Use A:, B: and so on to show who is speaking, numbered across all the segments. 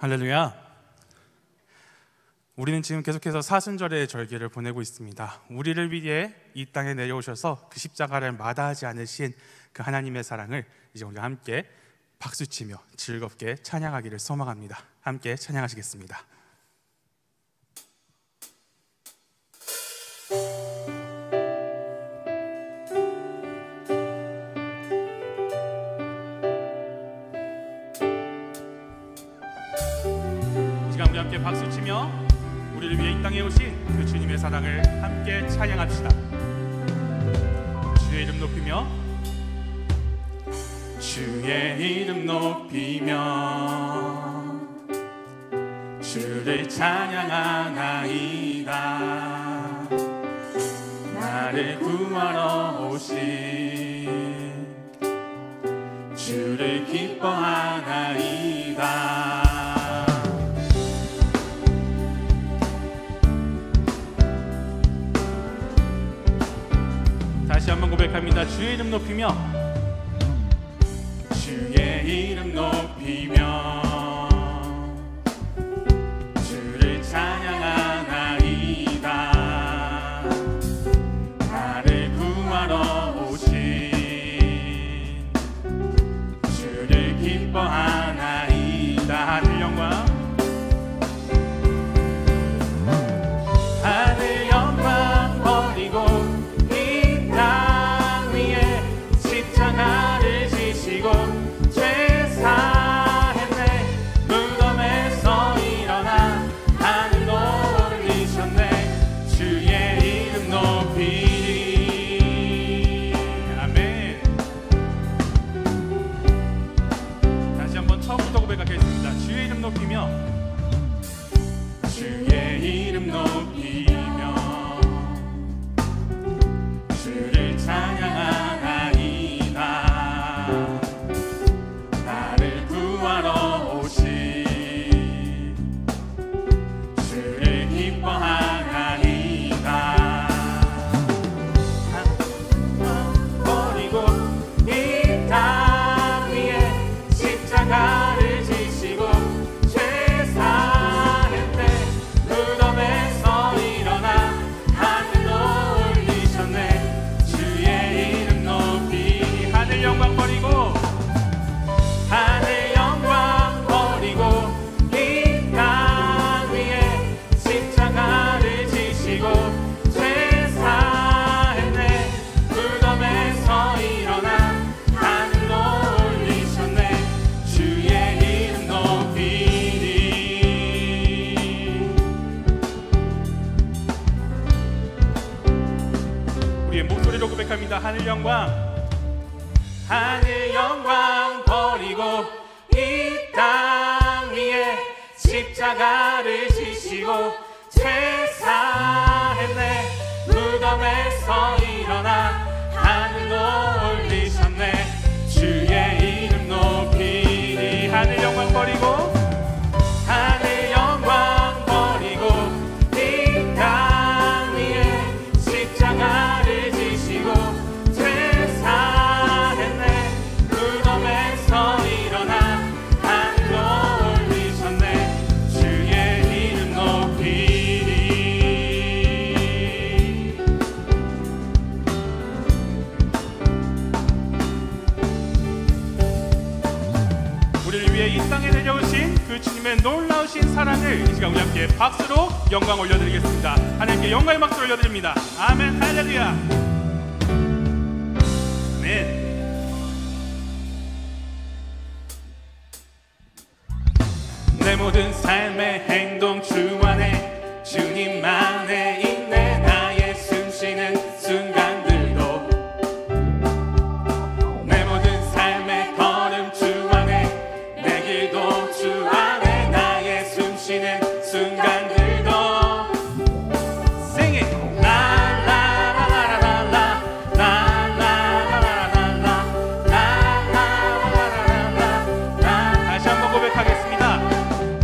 A: 할렐루야. 우리는 지금 계속해서 사순절의 절기를 보내고 있습니다. 우리를 위해 이 땅에 내려오셔서 그 십자가를 마다하지 않으신 그 하나님의 사랑을 이제 우리가 함께 박수치며 즐겁게 찬양하기를 소망합니다. 함께 찬양하시겠습니다. 우리 함께 박수치며 우리를 위해 이 땅에 오신 그 주님의 사랑을 함께 찬양합시다. 주의 이름 높이며 주의 이름 높이며 주를 찬양하나이다. 나를 구하러 오신 주를 기뻐하나이다. 다시 한번 고백합니다. 주의 이름 높이며 주의 이름 높이며 주를 찬양하나이다. 나를 구하러 오신 주를 기뻐하나이다. 하늘 영광 하늘 영광 버리고 주의 이름 높이며 주를 찬양하나이다. 나를 구하러 오신 주를 기뻐하나이다. 버리고 이 땅 위에 십자가를 지시고 하늘 영광 하늘 영광 버리고 이 땅 위에 십자가를 지시고 제사했네. 무덤에서 일어나 하늘로 올리셨네. 주의 이름 높이니 하늘 영광 버리고 하늘 영광 버리고 이 땅 위에 십자가를 지시고 이 땅에 내려오신 그 주님의 놀라우신 사랑을 이 시간 우리 함께 박수로 영광 올려드리겠습니다. 하나님께 영광의 박수 올려드립니다. 아멘. 할렐루야. 아멘. 내 모든 삶의 행동 주 안에 주님만에 있네. 나의 숨쉬는 순간들도 내 모든 삶의 걸음 주 안에 내 길도 주 안에 나의 숨쉬는 순간들도 Sing it! 라라라라라라 라라라라라라 라라라라라라 다시 한번 고백하겠습니다.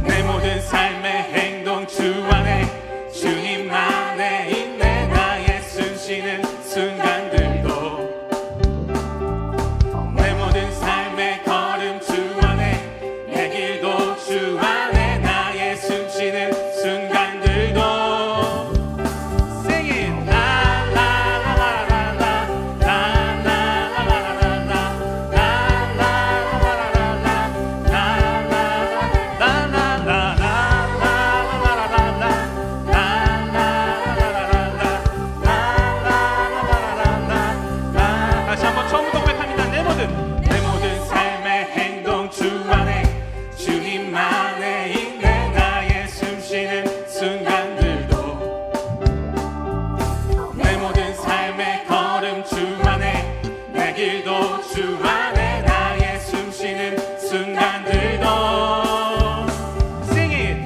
A: 내 모든 삶의 행동 주 안에 주님만에 있네. 나의 숨쉬는 순간들도 내 모든 삶의 걸음 주 안에 내 길도 주 안에 주 안에 나의 숨쉬는 순간들도 Sing it!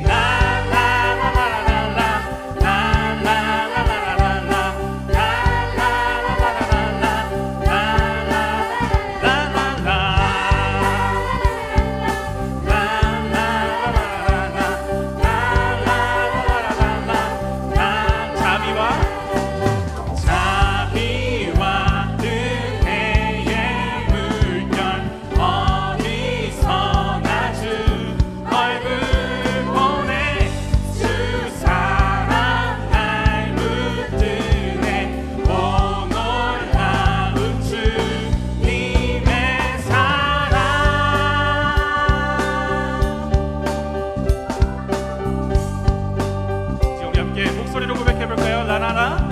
A: 목소리로 고백해볼까요? 라라라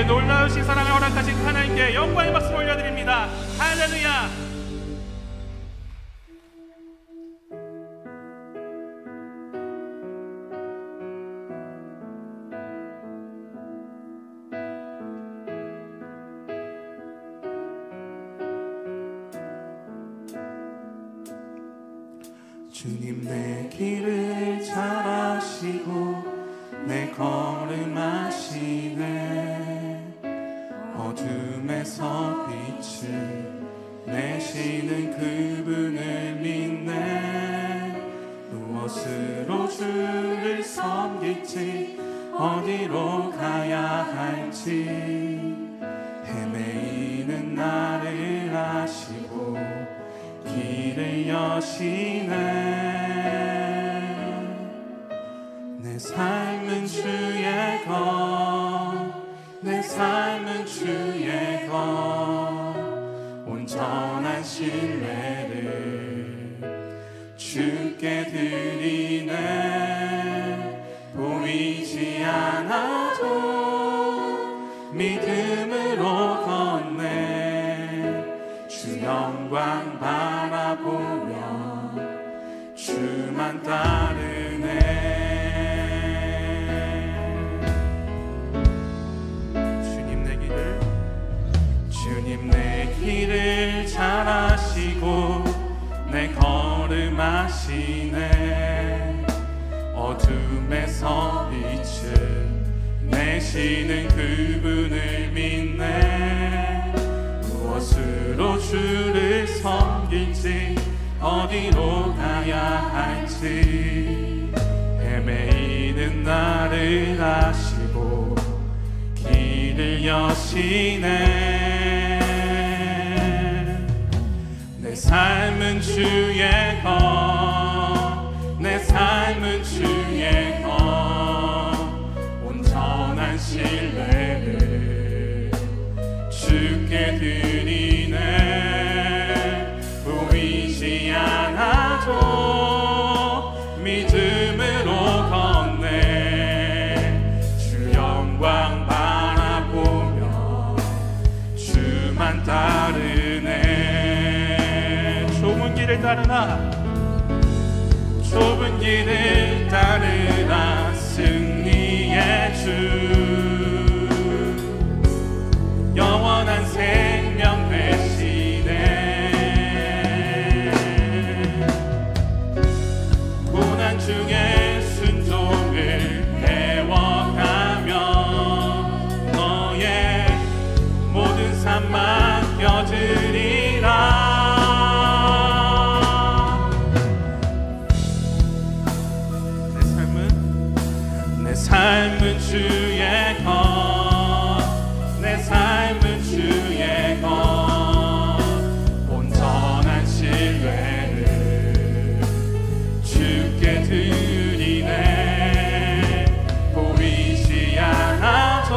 A: 놀라우신 사랑을 허락하신 하나님께 영광의 박수를 올려드립니다. 할렐루야. 주님 내 길을 잘 아시고 내 걸음 아시네. 어둠에서 빛을 내시는 그분을 믿네. 무엇으로 주를 섬길지 어디로 가야 할지 헤매이는 나를 아시고 길을 여시네. 내 삶은 주의 것, 내 삶은 주의 것, 온전한 신뢰를 주께 드리네. 보이지 않아도 믿음으로 걷네. 주 영광 바라보며 주만 따르네. 주님 내 길을 잘 아시고 내 걸음 아시네. 어둠에서 빛을 내시는 그분을 믿네. 무엇으로 주를 섬길지 어디로 가야 할지 헤매이는 나를 아시고 길을 여시네. 내 삶은 주의 것, 내 삶은 주의 것, 온전한 신뢰를 주께 드리네. 보이지 않아도 믿음으로 걷네. 주 영광 바라보며 주만 따르네. 좁은 길을 따르나, 좁은 길을 따르나 승리의 주, 영원한 생명 되시네. 고난 중에 순종을 해워가며 너의 모든 삶 맡겨드리라. 내 삶은 주의 것, 내 삶은 주의 것, 온전한 신뢰를 주께 드리네. 보이지 않아도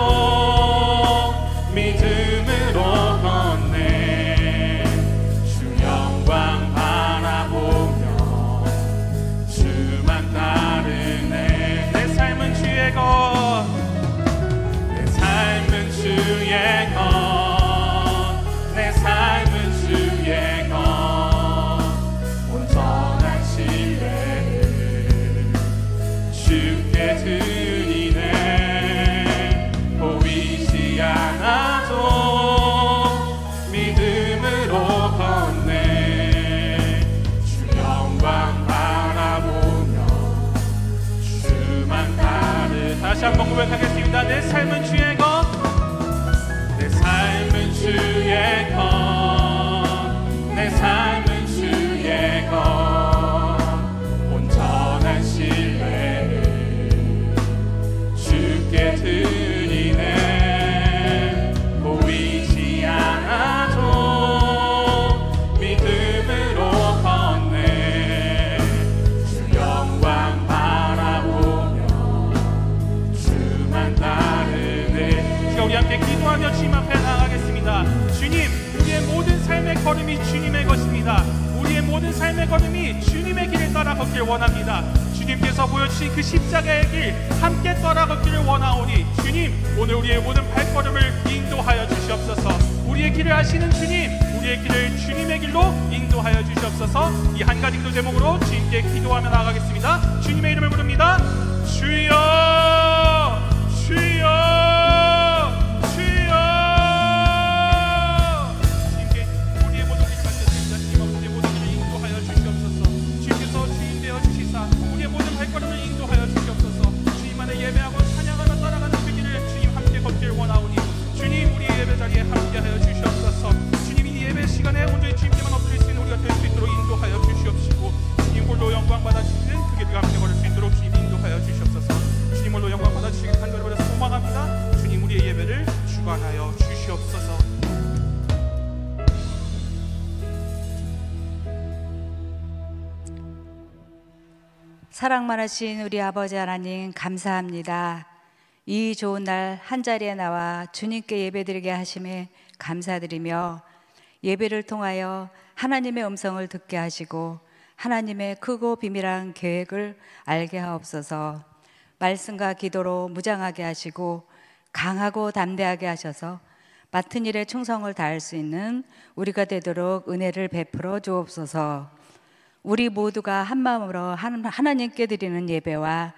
A: 믿음으로 걷네. 주 영광 바라보며 주만 따르네. 내 삶은 주의 것, 내 삶은 주의 것, 내 삶은 주의 것, 온전한 신뢰를 주께 드리네. 보이지 않아도 믿음으로 걷네. 주 영광 바라보며 주만 따르. 다시 한번 고백하겠습니다. 내 삶은 주의 것, 내 삶은 주의 것, 내 삶은 주의 것, 온전한 신뢰를 주께 드리네. 보이지 않아도 믿음으로 걷네. 주 영광 바라보며 주만 따르네. 우리 함께 기도하며 주님 앞에 나아가겠습니다. 주님, 우리의 모든 삶의 걸음이 주님의 것입니다. 우리의 모든 삶의 걸음이 주님의 길을 따라 걷길 원합니다. 주님께서 보여주신 그 십자가의 길 함께 따라 걷기를 원하오니 주님, 오늘 우리의 모든 발걸음을 인도하여 주시옵소서. 우리의 길을 아시는 주님, 우리의 길을 주님의 길로 인도하여 주시옵소서. 이 한 가지 기도 제목으로 주님께 기도하며 나아가겠습니다. 주님의 이름을 부릅니다. 주여, 주여, 주여. 주님께 우리의 모든 길을 맡겼습니다. 주님, 우리의 모든 길을 인도하여 주시옵소서. 주님께서 주인 되어 주시사 우리의 모든 발걸음을 인도하여 주시옵소서. 주님만의 예배하고 찬양하며 따라가는 그 길을 주님 함께 걷길 원하오니 주님, 우리의 예배 자리에 함께하여 주시옵소서. 주님, 이 예배 시간에 온전히 주님께만 엎드릴 수 있는 우리가 될 수 있도록 인도하여 주시옵시고 주님 홀로 영광 받아주시는 그 길을 함께 걸을 수 있도록 주님 인도하여 주시옵소서. 주님 홀로 영광 받아주시길 간절히 바라서 소망합니다. 주님, 우리의 예배를 주관하여 주시옵소서.
B: 사랑 많으신 우리 아버지 하나님, 감사합니다. 이 좋은 날 한자리에 나와 주님께 예배드리게 하심에 감사드리며 예배를 통하여 하나님의 음성을 듣게 하시고 하나님의 크고 비밀한 계획을 알게 하옵소서. 말씀과 기도로 무장하게 하시고 강하고 담대하게 하셔서 맡은 일에 충성을 다할 수 있는 우리가 되도록 은혜를 베풀어 주옵소서. 우리 모두가 한마음으로 하나님께 드리는 예배와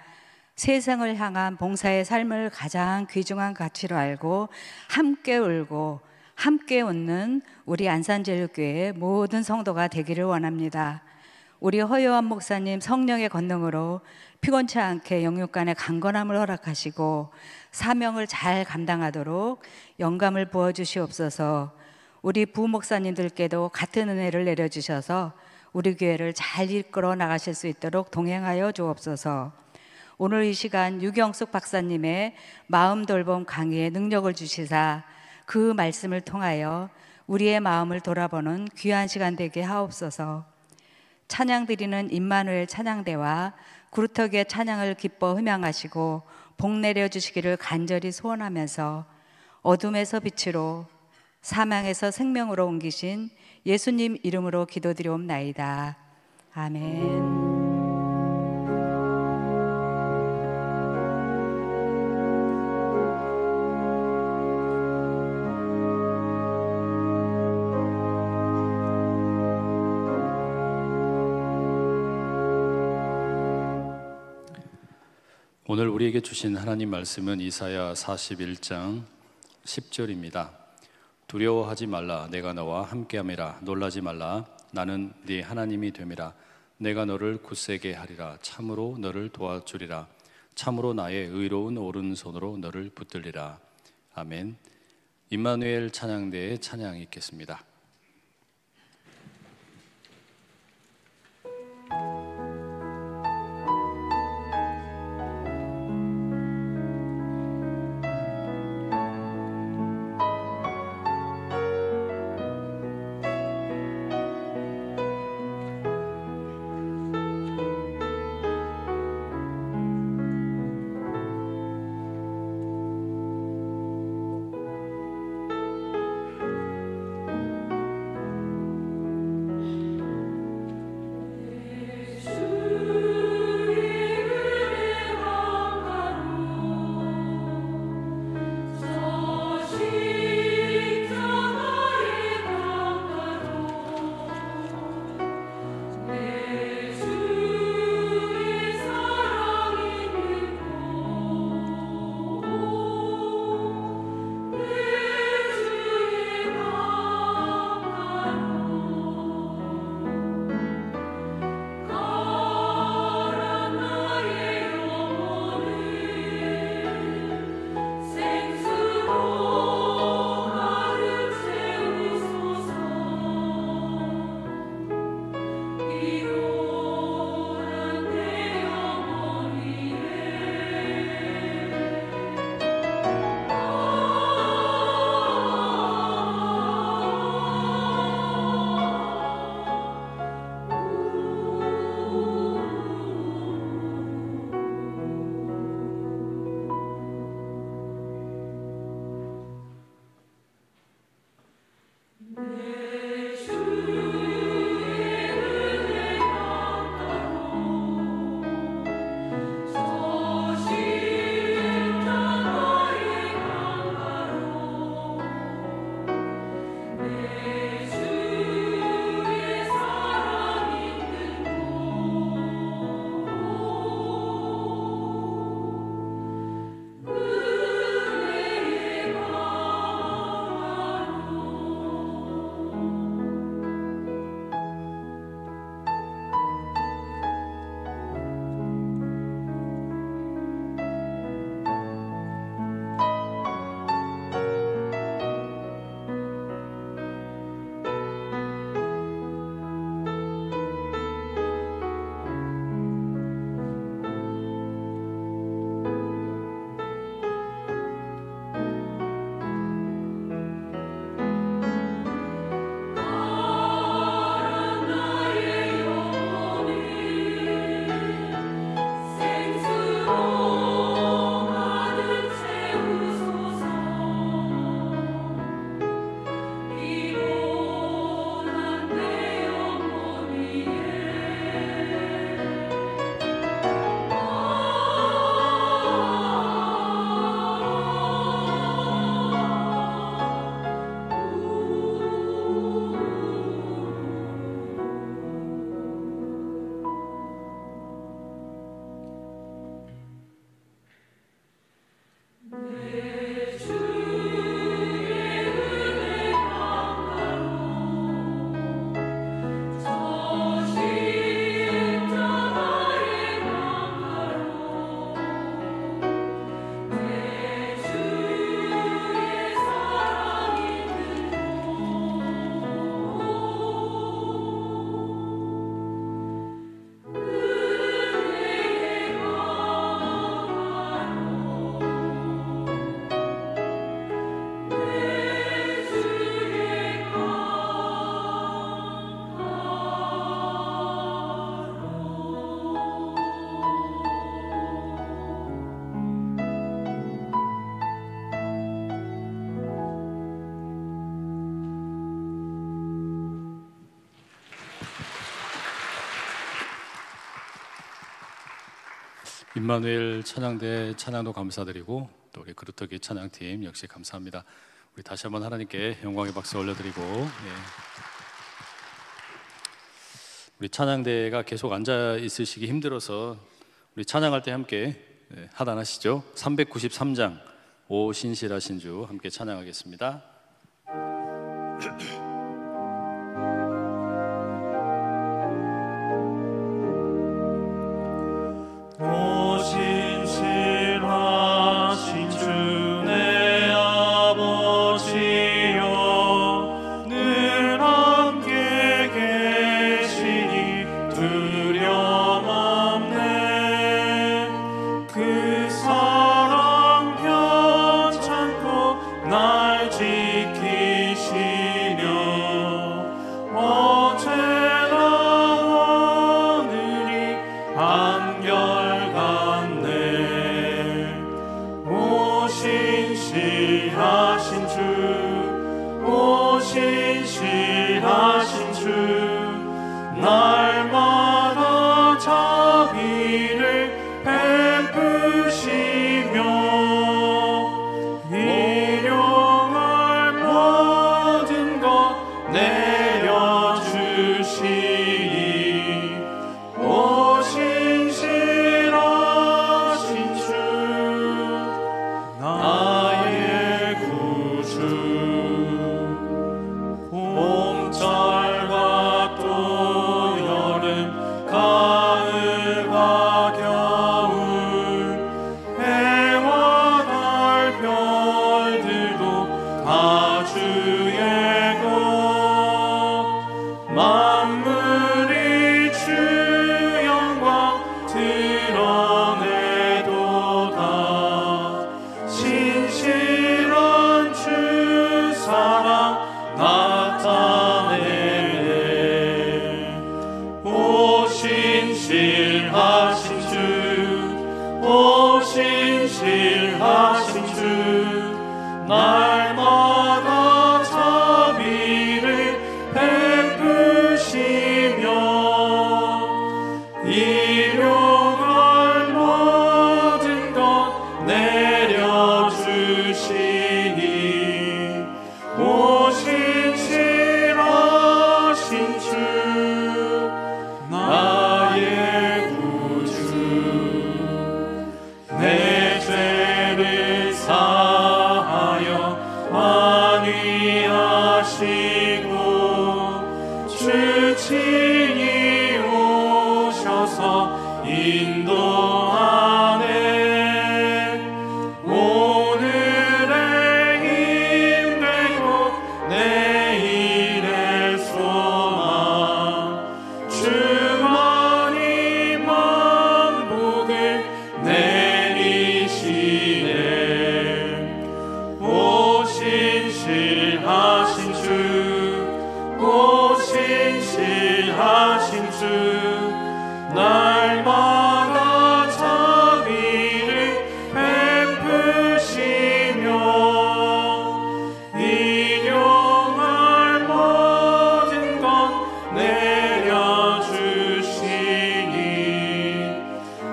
B: 세상을 향한 봉사의 삶을 가장 귀중한 가치로 알고 함께 울고 함께 웃는 우리 안산제일교회의 모든 성도가 되기를 원합니다. 우리 허요한 목사님 성령의 권능으로 피곤치 않게 영육간의 강건함을 허락하시고 사명을 잘 감당하도록 영감을 부어주시옵소서. 우리 부목사님들께도 같은 은혜를 내려주셔서 우리 교회를 잘 이끌어 나가실 수 있도록 동행하여 주옵소서. 오늘 이 시간 유경숙 박사님의 마음 돌봄 강의에 능력을 주시사 그 말씀을 통하여 우리의 마음을 돌아보는 귀한 시간 되게 하옵소서. 찬양 드리는 임마누엘 찬양대와 구루터기의 찬양을 기뻐 흠양하시고 복 내려 주시기를 간절히 소원하면서 어둠에서 빛으로 사망에서 생명으로 옮기신 예수님 이름으로 기도드리옵나이다. 아멘.
C: 오늘 우리에게 주신 하나님 말씀은 이사야 41장 10절입니다. 두려워하지 말라, 내가 너와 함께함이라. 놀라지 말라, 나는 네 하나님이 됨이라. 내가 너를 굳세게 하리라. 참으로 너를 도와주리라. 참으로 나의 의로운 오른손으로 너를 붙들리라. 아멘. 임마누엘 찬양대의 찬양이 있겠습니다. 임마누엘 찬양대 찬양도 감사드리고 또 우리 그루터기 찬양팀 역시 감사합니다. 우리 다시 한번 하나님께 영광의 박수 올려드리고, 우리 찬양대가 계속 앉아 있으시기 힘들어서 우리 찬양할 때 함께 하단하시죠. 393장 오 신실하신 주 함께 찬양하겠습니다.
D: 오 신실하신 주 내 아버지여 늘 함께 계시니 두려움 없네. 그 사랑 편찮고 날 지키시며 어제나 오늘이 한결같네. 오 신실하신 주, 오 신실하신 주, 날마다 자비를 베푸시며 일용할 모든 것 내려주시니 오 신실하신 주 나의 구주. 봄철과 또 여름 가을과 겨울 해와 달 별들도 다 주의 것. 만물이 주 영광 드러내도다. 신실한 주 사랑 나타내네. 오 신실하신 주, 오 신실하신 주, 날마다 자비를 베푸시며 일용할 모든 것 내려주시니 오 신실하신 주 나의 구주. 내 죄를 사하여 안위하시고 주 친히 오셔서 인도하네. 오늘의 힘 되고 내일의 소망 주만이 만복을 내리시네. 오 신실하신 주, 오 신실하신 주, 날마다 자비를 베푸시며 일용할 모든 것 내려주시니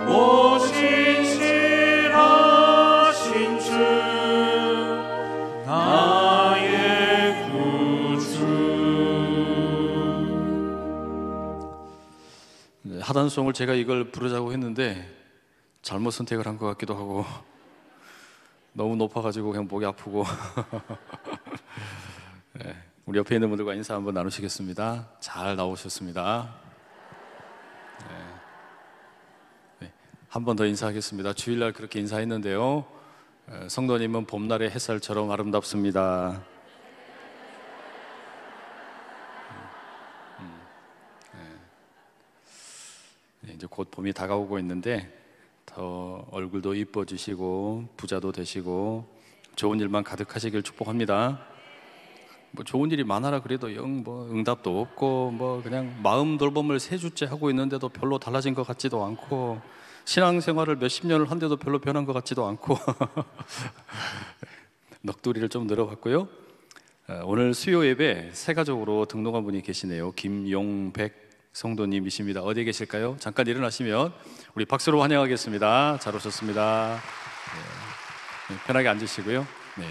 D: 오 신실하신 주 나의 구주.
C: 하단송을 제가 이걸 부르자고 했는데 잘못 선택을 한 것 같기도 하고 너무 높아가지고 그냥 목이 아프고 우리 옆에 있는 분들과 인사 한번 나누시겠습니다. 잘 나오셨습니다. 한 번 더 인사하겠습니다. 주일날 그렇게 인사했는데요, 성도님은 봄날의 햇살처럼 아름답습니다. 이제 곧 봄이 다가오고 있는데 더 얼굴도 이뻐지시고 부자도 되시고 좋은 일만 가득하시길 축복합니다. 뭐 좋은 일이 많아라 그래도 영 뭐 응답도 없고 뭐 그냥 마음 돌봄을 3주째 하고 있는데도 별로 달라진 것 같지도 않고 신앙생활을 몇십 년을 한데도 별로 변한 것 같지도 않고 넋두리를 좀 늘어봤고요. 오늘 수요 예배 새 가족으로 등록한 분이 계시네요. 김용백 성도님이십니다. 어디에 계실까요? 잠깐 일어나시면 우리 박수로 환영하겠습니다. 잘 오셨습니다. 네, 편하게 앉으시고요. 네.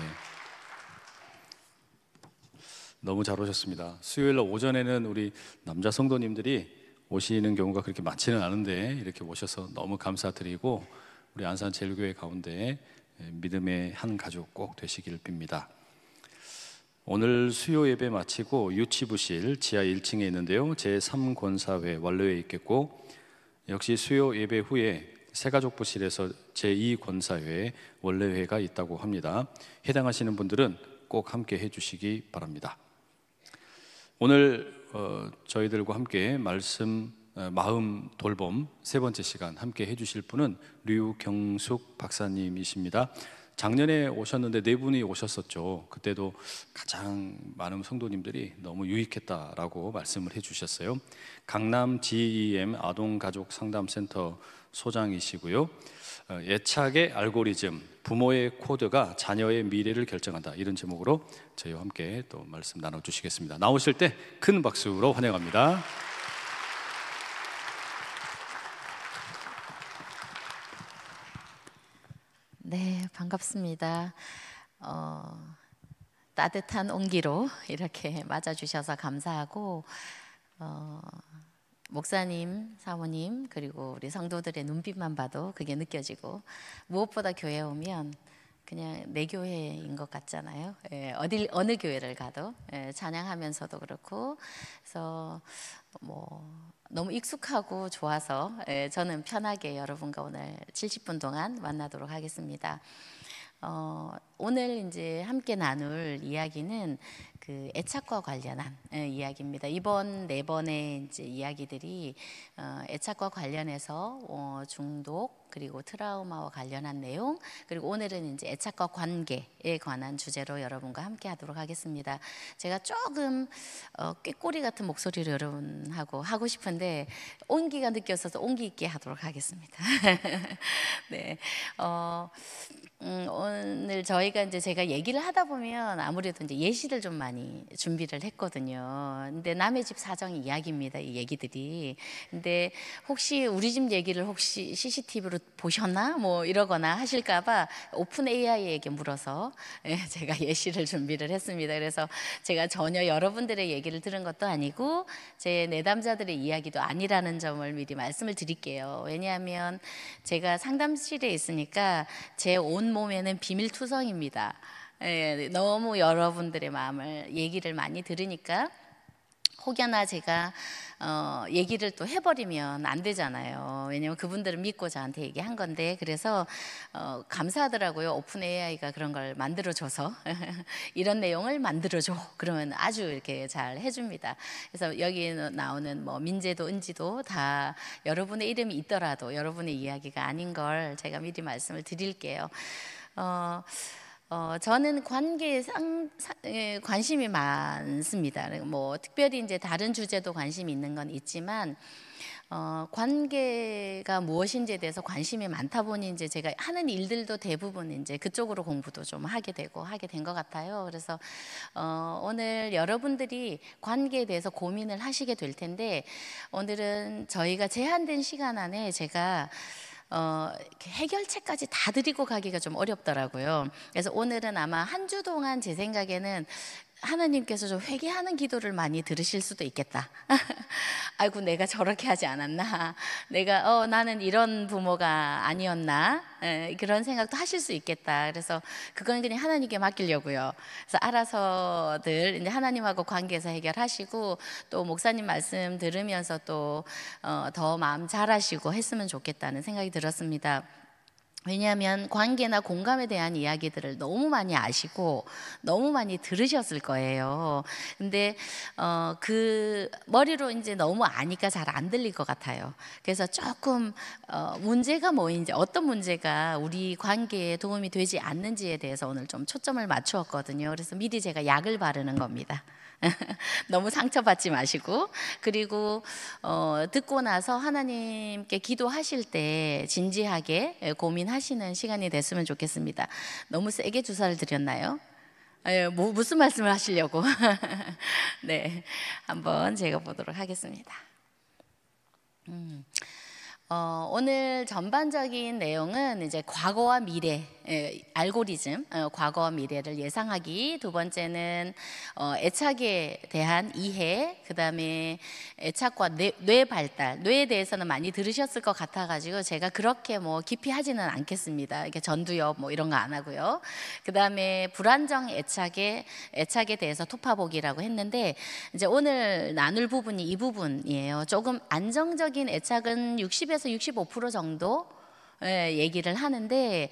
C: 너무 잘 오셨습니다. 수요일 날 오전에는 우리 남자 성도님들이 오시는 경우가 그렇게 많지는 않은데 이렇게 오셔서 너무 감사드리고, 우리 안산 제일교회 가운데 믿음의 한 가족 꼭 되시길 빕니다. 오늘 수요 예배 마치고 유치부실 지하 1층에 있는데요, 제3권사회 원로회에 있겠고, 역시 수요 예배 후에 새가족부실에서 제2권사회 원로회가 있다고 합니다. 해당하시는 분들은 꼭 함께 해주시기 바랍니다. 오늘 저희들과 함께 말씀 마음 돌봄 세 번째 시간 함께 해주실 분은 류경숙 박사님이십니다. 작년에 오셨는데 네 분이 오셨었죠. 그때도 가장 많은 성도님들이 너무 유익했다라고 말씀을 해주셨어요. 강남 GEM 아동가족상담센터 소장이시고요. 애착의 알고리즘, 부모의 코드가 자녀의 미래를 결정한다, 이런 제목으로 저희와 함께 또 말씀 나눠주시겠습니다. 나오실 때 큰 박수로 환영합니다.
E: 네, 반갑습니다. 따뜻한 온기로 이렇게 맞아주셔서 감사하고, 목사님, 사모님, 그리고 우리 성도들의 눈빛만 봐도 그게 느껴지고, 무엇보다 교회에 오면 그냥 내 교회인 것 같잖아요. 어느 교회를 가도 찬양하면서도 그렇고, 그래서 너무 익숙하고 좋아서 저는 편하게 여러분과 오늘 70분 동안 만나도록 하겠습니다. 오늘 이제 함께 나눌 이야기는 그 애착과 관련한 이야기입니다. 이번 네 번의 이제 이야기들이 애착과 관련해서 중독 그리고 트라우마와 관련한 내용, 그리고 오늘은 이제 애착과 관계에 관한 주제로 여러분과 함께 하도록 하겠습니다. 제가 조금 꾀꼬리 같은 목소리로 여러분하고 하고 싶은데 온기가 느껴져서 온기 있게 하도록 하겠습니다. 네. 오늘 저희가 이제 제가 얘기를 하다 보면 아무래도 이제 예시를 좀 많이 준비를 했거든요. 근데 남의 집 사정 이야기입니다, 이 얘기들이. 근데 혹시 우리 집 얘기를 혹시 CCTV로 보셨나? 뭐 이러거나 하실까봐 오픈 AI에게 물어서 제가 예시를 준비를 했습니다. 그래서 제가 전혀 여러분들의 얘기를 들은 것도 아니고 제 내담자들의 이야기도 아니라는 점을 미리 말씀을 드릴게요. 왜냐하면 제가 상담실에 있으니까 제 온몸에는 비밀투성입니다. 너무 여러분들의 마음을 얘기를 많이 들으니까 혹여나 제가 얘기를 또 해버리면 안 되잖아요. 왜냐면 그분들은 믿고 저한테 얘기한 건데, 그래서 감사하더라고요. 오픈 AI가 그런 걸 만들어줘서 이런 내용을 만들어줘 그러면 아주 이렇게 잘 해줍니다. 그래서 여기 나오는 뭐 민재도 은지도 다 여러분의 이름이 있더라도 여러분의 이야기가 아닌 걸 제가 미리 말씀을 드릴게요. 저는 관계에 관심이 많습니다. 뭐 특별히 이제 다른 주제도 관심이 있는 건 있지만 관계가 무엇인지에 대해서 관심이 많다 보니 이제 제가 하는 일들도 대부분 이제 그쪽으로 공부도 좀 하게 된 것 같아요. 그래서 오늘 여러분들이 관계에 대해서 고민을 하시게 될 텐데, 오늘은 저희가 제한된 시간 안에 제가 해결책까지 다 드리고 가기가 좀 어렵더라고요. 그래서 오늘은 아마 한 주 동안 제 생각에는 하나님께서 좀 회개하는 기도를 많이 들으실 수도 있겠다. 아이고 내가 저렇게 하지 않았나, 내가 나는 이런 부모가 아니었나, 그런 생각도 하실 수 있겠다. 그래서 그건 그냥 하나님께 맡기려고요. 그래서 알아서들 이제 하나님하고 관계에서 해결하시고, 또 목사님 말씀 들으면서 또 더 마음 잘하시고 했으면 좋겠다는 생각이 들었습니다. 왜냐하면 관계나 공감에 대한 이야기들을 너무 많이 아시고 너무 많이 들으셨을 거예요. 근데 그 머리로 이제 너무 아니까 잘 안 들릴 것 같아요. 그래서 조금 문제가 뭐인지, 어떤 문제가 우리 관계에 도움이 되지 않는지에 대해서 오늘 좀 초점을 맞추었거든요. 그래서 미리 제가 약을 바르는 겁니다. 너무 상처받지 마시고, 그리고 듣고 나서 하나님께 기도하실 때 진지하게 고민하시는 시간이 됐으면 좋겠습니다. 너무 세게 주사를 드렸나요? 무슨 말씀을 하시려고? 네, 한번 제가 보도록 하겠습니다. 오늘 전반적인 내용은 이제 과거와 미래, 알고리즘, 과거와 미래를 예상하기. 두 번째는 애착에 대한 이해, 그 다음에 애착과 뇌 발달, 뇌에 대해서는 많이 들으셨을 것 같아가지고 제가 그렇게 뭐 깊이 하지는 않겠습니다. 이렇게 전두엽 뭐 이런 거 안 하고요. 그 다음에 불안정 애착에 대해서 토파보기라고 했는데, 이제 오늘 나눌 부분이 이 부분이에요. 조금 안정적인 애착은 60에서 65% 정도 얘기를 하는데,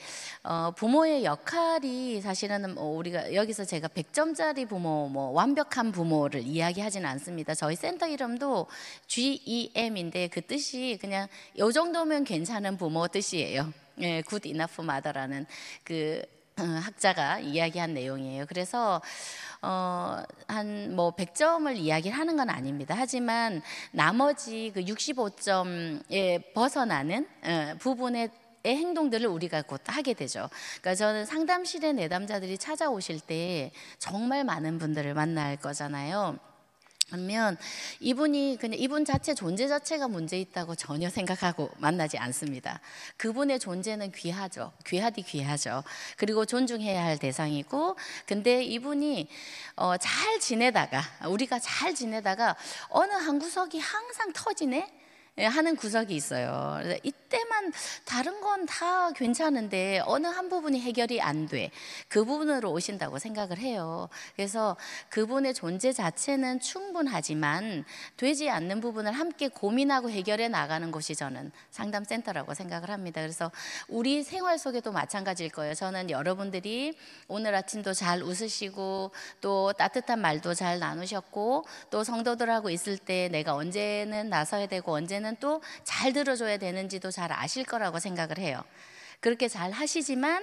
E: 부모의 역할이 사실은 우리가 여기서 제가 100점짜리 부모, 뭐 완벽한 부모를 이야기하지는 않습니다. 저희 센터 이름도 GEM인데 그 뜻이 그냥 요 정도면 괜찮은 부모 뜻이에요. Good Enough Mother라는 그 학자가 이야기한 내용이에요. 그래서 한 뭐 100점을 이야기를 하는 건 아닙니다. 하지만 나머지 그 65점에 벗어나는 부분의 행동들을 우리가 곧 하게 되죠. 그러니까 저는 상담실에 내담자들이 찾아오실 때 정말 많은 분들을 만날 거잖아요. 그러면 이분이 그냥 이분 자체 존재 자체가 문제 있다고 전혀 생각하고 만나지 않습니다. 그분의 존재는 귀하죠. 귀하죠. 그리고 존중해야 할 대상이고, 근데 이분이 우리가 잘 지내다가 어느 한 구석이 항상 터지네? 하는 구석이 있어요. 이때만 다른 건 다 괜찮은데 어느 한 부분이 해결이 안 돼. 그 부분으로 오신다고 생각을 해요. 그래서 그분의 존재 자체는 충분하지만 되지 않는 부분을 함께 고민하고 해결해 나가는 곳이 저는 상담센터라고 생각을 합니다. 그래서 우리 생활 속에도 마찬가지일 거예요. 저는 여러분들이 오늘 아침도 잘 웃으시고 또 따뜻한 말도 잘 나누셨고, 또 성도들하고 있을 때 내가 언제는 나서야 되고 언제는 또 잘 들어줘야 되는지도 잘 아실 거라고 생각을 해요. 그렇게 잘 하시지만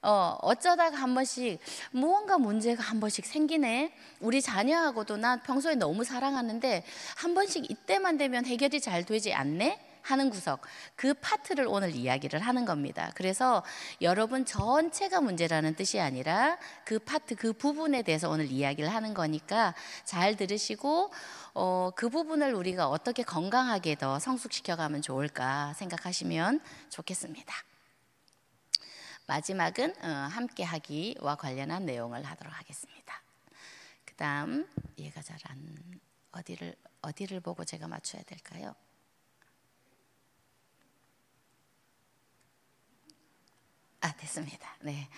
E: 어쩌다가 한 번씩 무언가 문제가 한 번씩 생기네. 우리 자녀하고도 난 평소에 너무 사랑하는데 한 번씩 이때만 되면 해결이 잘 되지 않네 하는 구석, 그 파트를 오늘 이야기를 하는 겁니다. 그래서 여러분 전체가 문제라는 뜻이 아니라 그 파트, 그 부분에 대해서 오늘 이야기를 하는 거니까 잘 들으시고 그 부분을 우리가 어떻게 건강하게 더 성숙시켜가면 좋을까 생각하시면 좋겠습니다. 마지막은 함께하기와 관련한 내용을 하도록 하겠습니다. 그 다음 얘가 잘 안 어디를 보고 제가 맞춰야 될까요? 됐습니다. 네.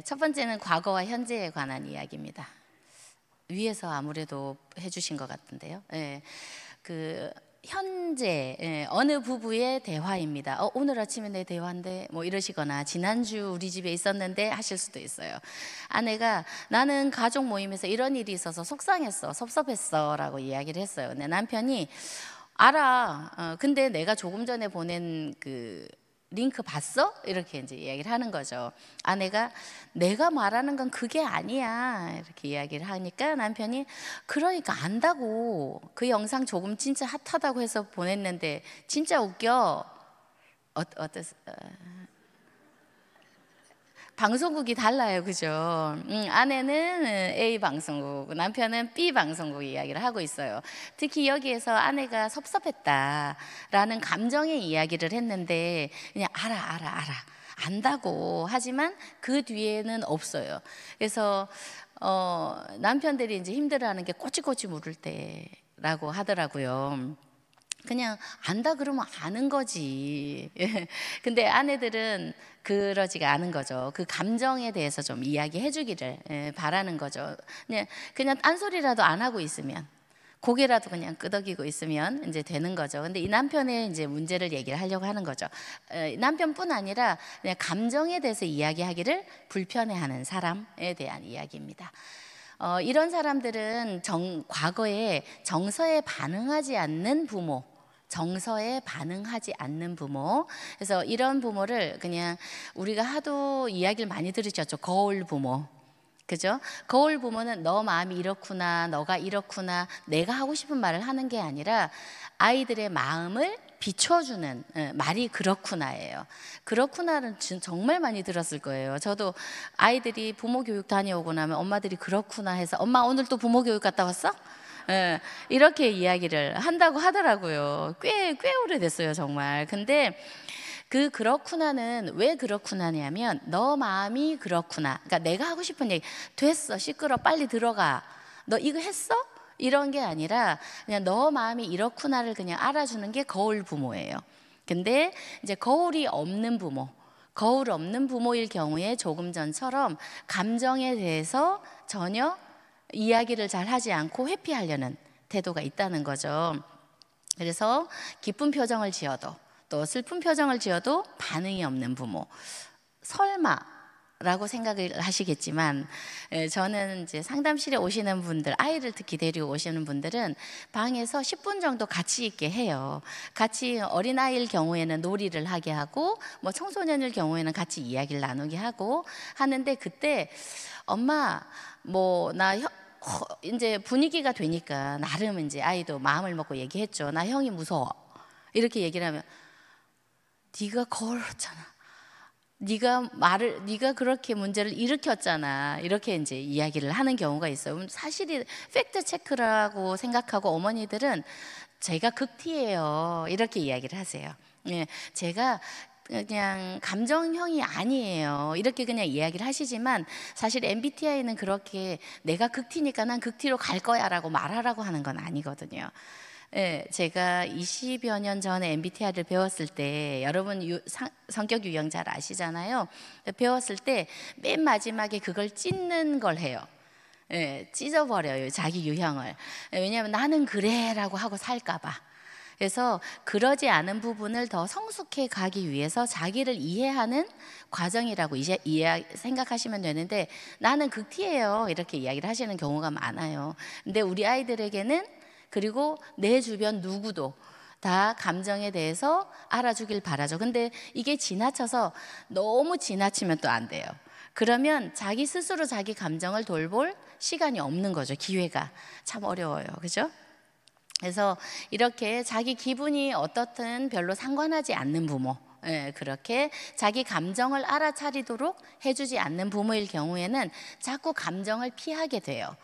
E: 첫 번째는 과거와 현재에 관한 이야기입니다. 위에서 아무래도 해주신 것 같은데요. 그 현재 어느 부부의 대화입니다. 오늘 아침에 내 대화인데 뭐 이러시거나 지난주 우리 집에 있었는데 하실 수도 있어요. 아내가 나는 가족 모임에서 이런 일이 있어서 속상했어, 섭섭했어 라고 이야기를 했어요. 근데 남편이 알아. 근데 내가 조금 전에 보낸 그 링크 봤어? 이렇게 이제 이야기를 하는 거죠. 아내가 내가 말하는 건 그게 아니야 이렇게 이야기를 하니까 남편이 그러니까 안다고, 그 영상 조금 진짜 핫하다고 해서 보냈는데 진짜 웃겨. 방송국이 달라요, 그죠? 아내는 A 방송국, 남편은 B 방송국 이야기를 하고 있어요. 특히 여기에서 아내가 섭섭했다라는 감정의 이야기를 했는데 그냥 알아 안다고, 하지만 그 뒤에는 없어요. 그래서 남편들이 이제 힘들어하는 게 꼬치꼬치 물을 때라고 하더라고요. 그냥 안다 그러면 아는 거지. 근데 아내들은 그러지가 않은 거죠. 그 감정에 대해서 좀 이야기해 주기를 바라는 거죠. 그냥 딴소리라도 안 하고 있으면, 고개라도 그냥 끄덕이고 있으면 이제 되는 거죠. 근데 이 남편의 이제 문제를 얘기를 하려고 하는 거죠. 남편뿐 아니라 그냥 감정에 대해서 이야기하기를 불편해하는 사람에 대한 이야기입니다. 이런 사람들은 과거에 정서에 반응하지 않는 부모, 그래서 이런 부모를 그냥 우리가 하도 이야기를 많이 들으셨죠. 거울 부모, 그죠? 거울 부모는 너 마음이 이렇구나, 너가 이렇구나, 내가 하고 싶은 말을 하는 게 아니라 아이들의 마음을 비춰주는 말이 그렇구나예요. 그렇구나는 정말 많이 들었을 거예요. 저도 아이들이 부모 교육 다녀오고 나면 엄마들이 그렇구나 해서 엄마 오늘 또 부모 교육 갔다 왔어? 예, 이렇게 이야기를 한다고 하더라고요. 꽤 오래됐어요, 정말. 근데 그렇구나는 왜 그렇구나냐면 너 마음이 그렇구나. 그러니까 내가 하고 싶은 얘기 됐어, 시끄러, 빨리 들어가. 너 이거 했어? 이런 게 아니라 그냥 너 마음이 이렇구나를 그냥 알아주는 게 거울 부모예요. 근데 이제 거울 없는 부모일 경우에 조금 전처럼 감정에 대해서 전혀 이야기를 잘 하지 않고 회피하려는 태도가 있다는 거죠. 그래서 기쁜 표정을 지어도 또 슬픈 표정을 지어도 반응이 없는 부모. 설마라고 생각을 하시겠지만 저는 이제 상담실에 오시는 분들, 아이를 특히 데리고 오시는 분들은 방에서 10분 정도 같이 있게 해요. 같이 어린아이일 경우에는 놀이를 하게 하고 뭐 청소년일 경우에는 같이 이야기를 나누게 하고 하는데 그때 엄마 뭐 나 이제 분위기가 되니까 나름 이제 아이도 마음을 먹고 얘기했죠. 나 형이 무서워. 이렇게 얘기를 하면 네가 걸었잖아. 네가 그렇게 문제를 일으켰잖아. 이렇게 이제 이야기를 하는 경우가 있어요. 사실이 팩트 체크라고 생각하고 어머니들은 제가 극티예요. 이렇게 이야기를 하세요. 예, 제가 그냥 감정형이 아니에요. 이렇게 그냥 이야기를 하시지만 사실 MBTI는 그렇게 내가 극티니까 난 극티로 갈 거야라고 말하라고 하는 건 아니거든요. 예, 제가 20여 년 전에 MBTI를 배웠을 때 여러분 성격 유형 잘 아시잖아요. 배웠을 때 맨 마지막에 그걸 찢는 걸 해요. 예, 찢어버려요, 자기 유형을. 왜냐하면 나는 그래라고 하고 살까 봐. 그래서 그러지 않은 부분을 더 성숙해 가기 위해서 자기를 이해하는 과정이라고 생각하시면 되는데 나는 극티예요 이렇게 이야기를 하시는 경우가 많아요. 근데 우리 아이들에게는 그리고 내 주변 누구도 다 감정에 대해서 알아주길 바라죠. 근데 이게 지나쳐서 너무 지나치면 또 안 돼요. 그러면 자기 스스로 자기 감정을 돌볼 시간이 없는 거죠. 기회가 참 어려워요. 그죠? 그래서 이렇게 자기 기분이 어떻든 별로 상관하지 않는 부모, 그렇게 자기 감정을 알아차리도록 해주지 않는 부모일 경우에는 자꾸 감정을 피하게 돼요.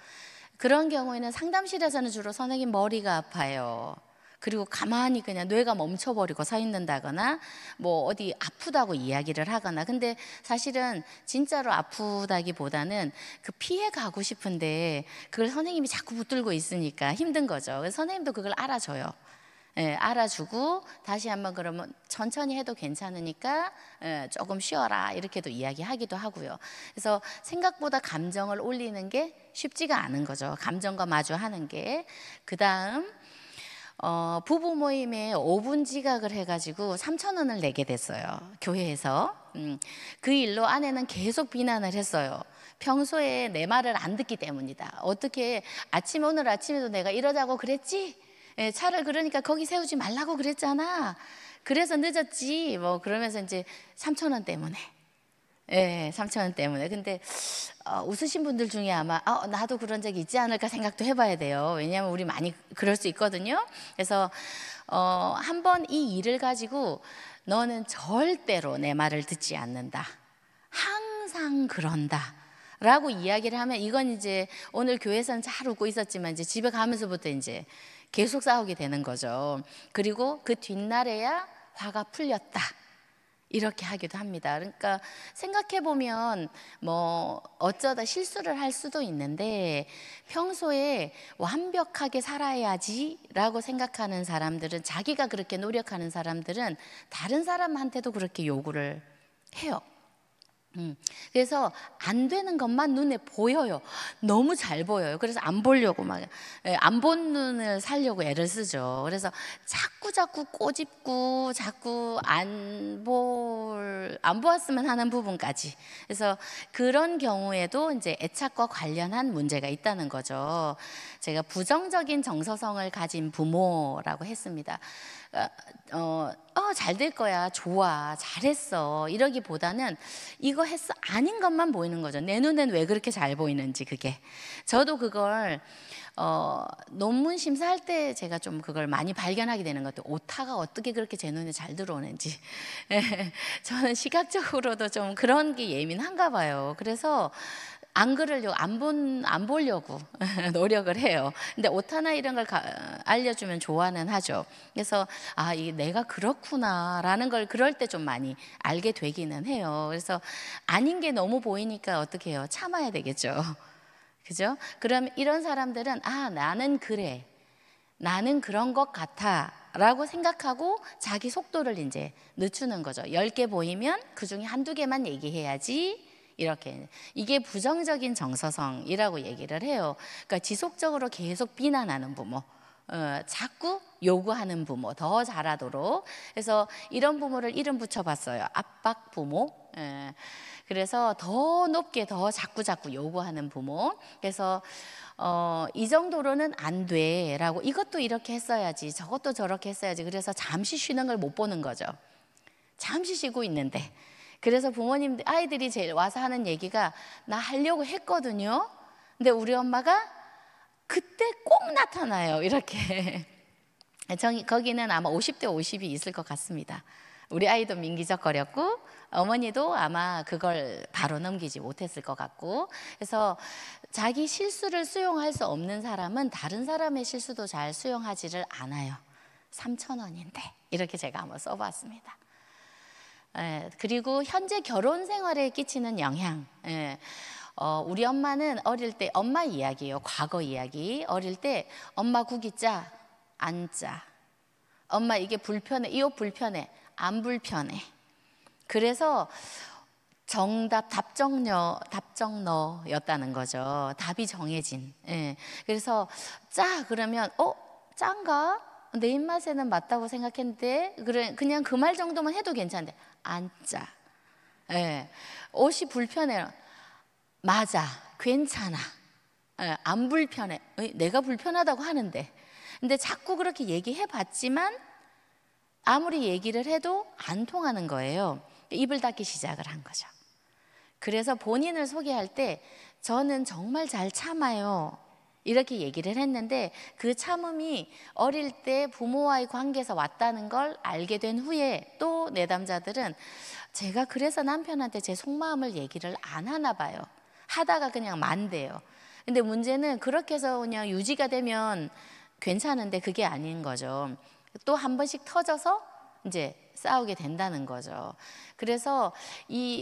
E: 그런 경우에는 상담실에서는 주로 선생님 머리가 아파요. 그리고 가만히 그냥 뇌가 멈춰버리고 서 있는다거나 뭐 어디 아프다고 이야기를 하거나. 근데 사실은 진짜로 아프다기보다는 그 피해 가고 싶은데 그걸 선생님이 자꾸 붙들고 있으니까 힘든 거죠. 그래서 선생님도 그걸 알아줘요. 예, 알아주고 다시 한번 그러면 천천히 해도 괜찮으니까 조금 쉬어라 이렇게도 이야기하기도 하고요. 그래서 생각보다 감정을 올리는 게 쉽지가 않은 거죠. 감정과 마주하는 게. 그 다음 부부 모임에 5분 지각을 해가지고 3,000원을 내게 됐어요. 교회에서. 그 일로 아내는 계속 비난을 했어요. 평소에 내 말을 안 듣기 때문이다. 어떻게 오늘 아침에도 내가 이러자고 그랬지? 차를 그러니까 거기 세우지 말라고 그랬잖아. 그래서 늦었지. 뭐 그러면서 이제 3,000원 때문에. 3,000원 때문에. 근데 웃으신 분들 중에 아마 나도 그런 적이 있지 않을까 생각도 해봐야 돼요. 왜냐하면 우리 많이 그럴 수 있거든요. 그래서 한번 이 일을 가지고 너는 절대로 내 말을 듣지 않는다. 항상 그런다. 라고 이야기를 하면 이건 이제 오늘 교회에서는 잘 웃고 있었지만 이제 집에 가면서부터 이제 계속 싸우게 되는 거죠. 그리고 그 뒷날에야 화가 풀렸다. 이렇게 하기도 합니다. 그러니까 생각해보면 뭐 어쩌다 실수를 할 수도 있는데 평소에 완벽하게 살아야지 라고 생각하는 사람들은, 자기가 그렇게 노력하는 사람들은 다른 사람한테도 그렇게 요구를 해요. 그래서 안 되는 것만 눈에 보여요. 너무 잘 보여요. 그래서 안 보려고 막 안 본 눈을 살려고 애를 쓰죠. 그래서 자꾸 꼬집고 자꾸 안 보았으면 하는 부분까지. 그래서 그런 경우에도 이제 애착과 관련한 문제가 있다는 거죠. 제가 부정적인 정서성을 가진 부모라고 했습니다. 잘 될 거야, 좋아, 잘했어 이러기보다는 이거 했어 아닌 것만 보이는 거죠. 내 눈엔 왜 그렇게 잘 보이는지. 그게 저도 그걸 논문 심사할 때 제가 좀 그걸 많이 발견하게 되는 것 같아요. 오타가 어떻게 그렇게 제 눈에 잘 들어오는지. 저는 시각적으로도 좀 그런 게 예민한가 봐요. 그래서 안 그러려고 안 보려고 노력을 해요. 근데 옷 하나 이런 걸 알려주면 좋아는 하죠. 그래서 이게 내가 그렇구나라는 걸 그럴 때 좀 많이 알게 되기는 해요. 그래서 아닌 게 너무 보이니까 어떻게 해요? 참아야 되겠죠. 그죠? 그럼 이런 사람들은 나는 그래, 나는 그런 것 같아 라고 생각하고 자기 속도를 이제 늦추는 거죠. 10개 보이면 그 중에 한두 개만 얘기해야지, 이렇게. 이게 부정적인 정서성이라고 얘기를 해요. 그러니까 지속적으로 계속 비난하는 부모, 자꾸 요구하는 부모, 더 잘하도록. 그래서 이런 부모를 이름 붙여봤어요. 압박 부모. 그래서 더 높게 더 자꾸 요구하는 부모. 그래서 이 정도로는 안 돼라고, 이것도 이렇게 했어야지, 저것도 저렇게 했어야지. 그래서 잠시 쉬는 걸 못 보는 거죠. 잠시 쉬고 있는데. 그래서 부모님들, 아이들이 제일 와서 하는 얘기가, 나 하려고 했거든요. 근데 우리 엄마가 그때 꼭 나타나요. 이렇게. 거기는 아마 50대 50이 있을 것 같습니다. 우리 아이도 민기적거렸고 어머니도 아마 그걸 바로 넘기지 못했을 것 같고. 그래서 자기 실수를 수용할 수 없는 사람은 다른 사람의 실수도 잘 수용하지를 않아요. 3,000원인데 이렇게 제가 한번 써봤습니다. 그리고 현재 결혼 생활에 끼치는 영향. 우리 엄마는 어릴 때, 엄마 이야기예요. 과거 이야기. 어릴 때 엄마 국이 짜? 안 짜. 엄마 이게 불편해, 이 옷 불편해, 안 불편해. 그래서 정답, 답정너였다는 거죠. 답이 정해진. 그래서 짜 그러면 짠가? 내 입맛에는 맞다고 생각했는데 그냥 그 말 정도만 해도 괜찮은데 안 짜. 옷이 불편해. 맞아, 괜찮아. 안 불편해. 내가 불편하다고 하는데. 근데 자꾸 그렇게 얘기해봤지만 아무리 얘기를 해도 안 통하는 거예요. 입을 닫기 시작을 한 거죠. 그래서 본인을 소개할 때 저는 정말 잘 참아요, 이렇게 얘기를 했는데, 그 참음이 어릴 때 부모와의 관계에서 왔다는 걸 알게 된 후에 또 내담자들은 제가 그래서 남편한테 제 속마음을 얘기를 안 하나 봐요. 하다가 그냥 만대요. 근데 문제는 그렇게 해서 그냥 유지가 되면 괜찮은데 그게 아닌 거죠. 또 한 번씩 터져서 이제 싸우게 된다는 거죠. 그래서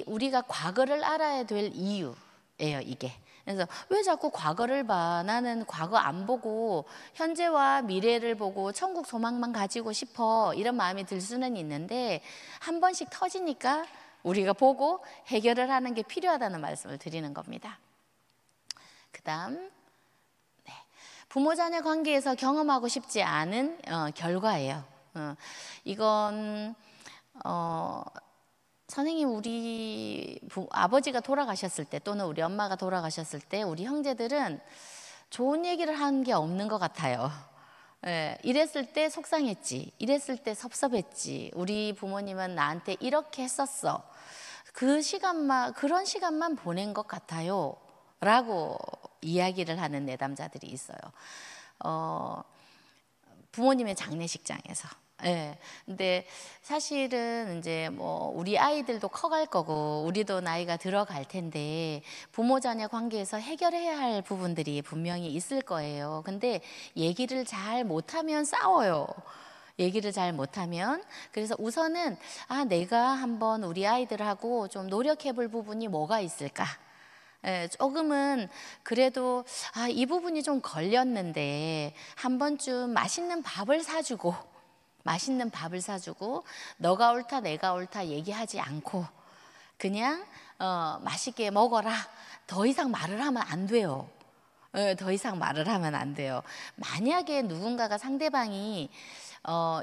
E: 우리가 과거를 알아야 될 이유예요, 이게. 그래서 왜 자꾸 과거를 봐? 나는 과거 안 보고 현재와 미래를 보고 천국 소망만 가지고 싶어, 이런 마음이 들 수는 있는데 한 번씩 터지니까 우리가 보고 해결을 하는 게 필요하다는 말씀을 드리는 겁니다. 그 다음, 부모 자녀 관계에서 경험하고 싶지 않은 결과예요. 이건 선생님, 우리 아버지가 돌아가셨을 때 또는 우리 엄마가 돌아가셨을 때 우리 형제들은 좋은 얘기를 한 게 없는 것 같아요. 이랬을 때 속상했지, 이랬을 때 섭섭했지, 우리 부모님은 나한테 이렇게 했었어, 그런 시간만 보낸 것 같아요 라고 이야기를 하는 내담자들이 있어요. 부모님의 장례식장에서. 근데 사실은 이제 우리 아이들도 커갈 거고 우리도 나이가 들어갈 텐데 부모 자녀 관계에서 해결해야 할 부분들이 분명히 있을 거예요. 근데 얘기를 잘 못하면 싸워요. 얘기를 잘 못하면. 그래서 우선은 내가 한번 우리 아이들하고 좀 노력해 볼 부분이 뭐가 있을까? 조금은 그래도 이 부분이 좀 걸렸는데 한 번쯤 맛있는 밥을 사주고 너가 옳다 내가 옳다 얘기하지 않고 그냥 맛있게 먹어라, 더 이상 말을 하면 안 돼요. 더 이상 말을 하면 안 돼요. 만약에 누군가가 상대방이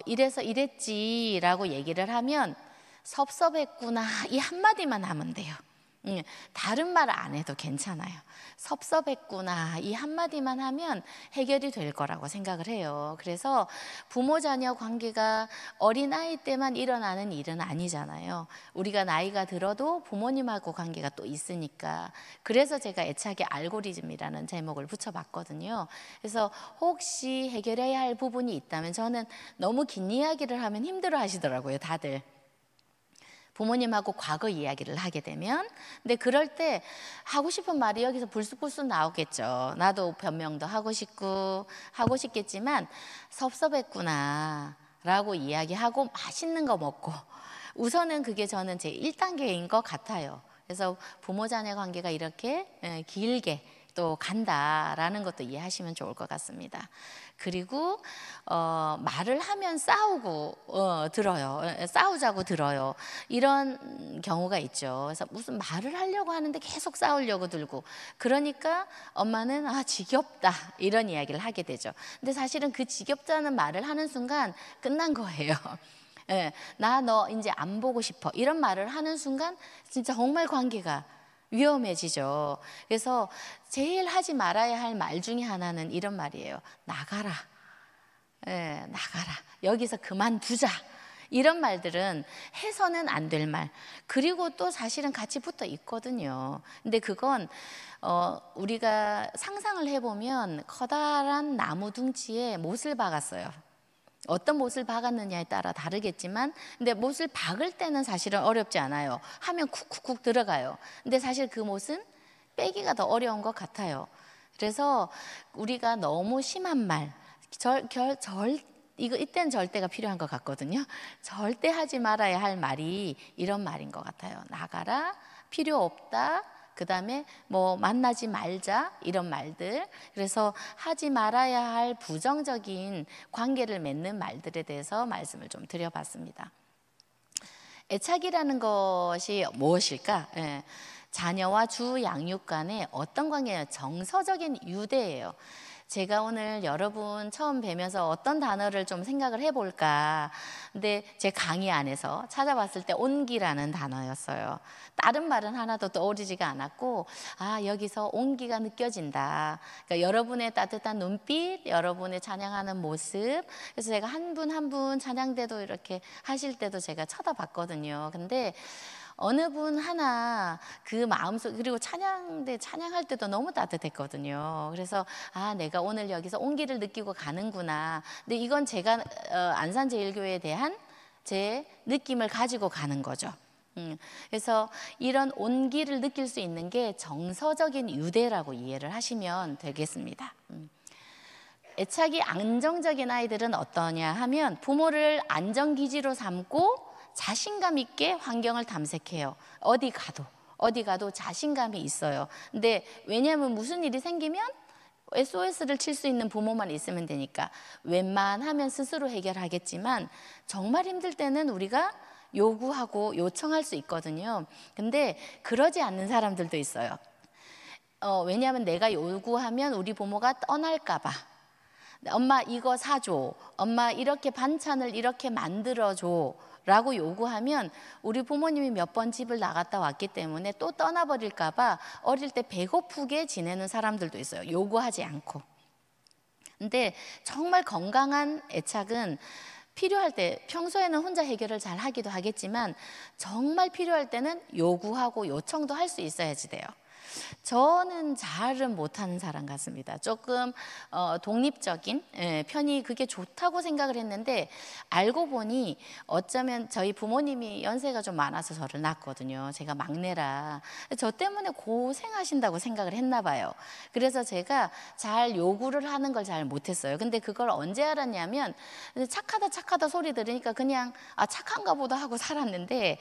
E: 이래서 이랬지라고 얘기를 하면 섭섭했구나, 이 한마디만 하면 돼요. 다른 말 안 해도 괜찮아요. 섭섭했구나, 이 한마디만 하면 해결이 될 거라고 생각을 해요. 그래서 부모 자녀 관계가 어린아이 때만 일어나는 일은 아니잖아요. 우리가 나이가 들어도 부모님하고 관계가 또 있으니까. 그래서 제가 애착의 알고리즘이라는 제목을 붙여봤거든요. 그래서 혹시 해결해야 할 부분이 있다면, 저는 너무 긴 이야기를 하면 힘들어 하시더라고요, 다들. 부모님하고 과거 이야기를 하게 되면. 근데 그럴 때 하고 싶은 말이 여기서 불쑥불쑥 나오겠죠. 나도 변명도 하고 싶겠지만 섭섭했구나 라고 이야기하고 맛있는 거 먹고, 우선은 그게 저는 제 1단계인 것 같아요. 그래서 부모 자녀 관계가 이렇게 길게 또 간다라는 것도 이해하시면 좋을 것 같습니다. 그리고 말을 하면 싸우자고 들어요. 이런 경우가 있죠. 그래서 무슨 말을 하려고 하는데 계속 싸우려고 들고, 그러니까 엄마는 지겹다 이런 이야기를 하게 되죠. 근데 사실은 그 지겹다는 말을 하는 순간 끝난 거예요. 나 너 이제 안 보고 싶어 이런 말을 하는 순간 진짜 정말 관계가 위험해지죠. 그래서 제일 하지 말아야 할 말 중에 하나는 이런 말이에요. 나가라. 나가라. 여기서 그만두자. 이런 말들은 해서는 안 될 말. 그리고 또 사실은 같이 붙어 있거든요. 근데 그건 우리가 상상을 해보면 커다란 나무 둥지에 못을 박았어요. 어떤 못을 박았느냐에 따라 다르겠지만, 근데 못을 박을 때는 사실은 어렵지 않아요. 하면 쿡쿡쿡 들어가요. 근데 사실 그 못은 빼기가 더 어려운 것 같아요. 그래서 우리가 너무 심한 말, 이때는 절대가 필요한 것 같거든요. 절대 하지 말아야 할 말이 이런 말인 것 같아요. 나가라, 필요 없다, 그 다음에 뭐 만나지 말자, 이런 말들. 그래서 하지 말아야 할 부정적인 관계를 맺는 말들에 대해서 말씀을 좀 드려봤습니다. 애착이라는 것이 무엇일까? 자녀와 주 양육 간의 어떤 관계예요? 정서적인 유대예요. 제가 오늘 여러분 처음 뵈면서 어떤 단어를 좀 생각을 해볼까. 근데 제 강의 안에서 찾아봤을 때 온기라는 단어였어요. 다른 말은 하나도 떠오르지가 않았고, 여기서 온기가 느껴진다. 그러니까 여러분의 따뜻한 눈빛, 여러분의 찬양하는 모습. 그래서 제가 한 분 한 분 찬양대도 이렇게 하실 때도 제가 쳐다봤거든요. 근데 어느 분 하나 그 마음속, 그리고 찬양대 찬양할 때도 너무 따뜻했거든요. 그래서 내가 오늘 여기서 온기를 느끼고 가는구나. 근데 이건 제가 안산제일교회에 대한 제 느낌을 가지고 가는 거죠. 그래서 이런 온기를 느낄 수 있는 게 정서적인 유대라고 이해를 하시면 되겠습니다. 애착이 안정적인 아이들은 어떠냐 하면 부모를 안정기지로 삼고 자신감 있게 환경을 탐색해요. 어디 가도 자신감이 있어요. 근데 왜냐하면 무슨 일이 생기면 SOS를 칠 수 있는 부모만 있으면 되니까 웬만하면 스스로 해결하겠지만, 정말 힘들 때는 우리가 요구하고 요청할 수 있거든요. 근데 그러지 않는 사람들도 있어요. 왜냐하면 내가 요구하면 우리 부모가 떠날까 봐. 엄마 이거 사줘, 엄마 이렇게 반찬을 이렇게 만들어줘 라고 요구하면 우리 부모님이 몇 번 집을 나갔다 왔기 때문에 또 떠나버릴까 봐 어릴 때 배고프게 지내는 사람들도 있어요. 요구하지 않고. 근데 정말 건강한 애착은 필요할 때, 평소에는 혼자 해결을 잘 하기도 하겠지만 정말 필요할 때는 요구하고 요청도 할 수 있어야지 돼요. 저는 잘은 못하는 사람 같습니다. 조금 독립적인 편이 그게 좋다고 생각을 했는데, 알고 보니 어쩌면 저희 부모님이 연세가 좀 많아서 저를 낳았거든요. 제가 막내라 저 때문에 고생하신다고 생각을 했나 봐요. 그래서 제가 잘 요구를 하는 걸 잘 못했어요. 근데 그걸 언제 알았냐면, 착하다 소리 들으니까 그냥 착한가 보다 하고 살았는데,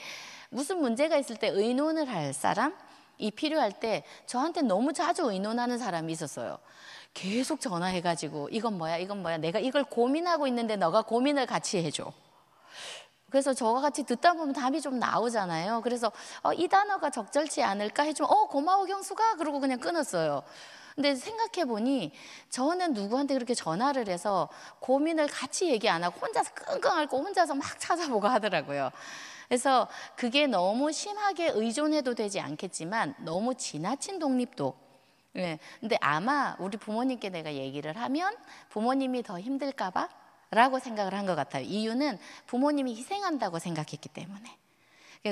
E: 무슨 문제가 있을 때 의논을 할 사람, 이 필요할 때 저한테 너무 자주 의논하는 사람이 있었어요. 계속 전화해가지고 이건 뭐야 내가 이걸 고민하고 있는데 너가 고민을 같이 해줘. 그래서 저와 같이 듣다 보면 답이 좀 나오잖아요. 그래서 이 단어가 적절치 않을까 해주면 고마워 경수가, 그러고 그냥 끊었어요. 근데 생각해보니 저는 누구한테 그렇게 전화를 해서 고민을 같이 얘기 안 하고 혼자서 끙끙 앓고 혼자서 막 찾아보고 하더라고요. 그래서 그게 너무 심하게 의존해도 되지 않겠지만 너무 지나친 독립도. 근데 아마 우리 부모님께 내가 얘기를 하면 부모님이 더 힘들까 봐 라고 생각을 한 것 같아요. 이유는 부모님이 희생한다고 생각했기 때문에.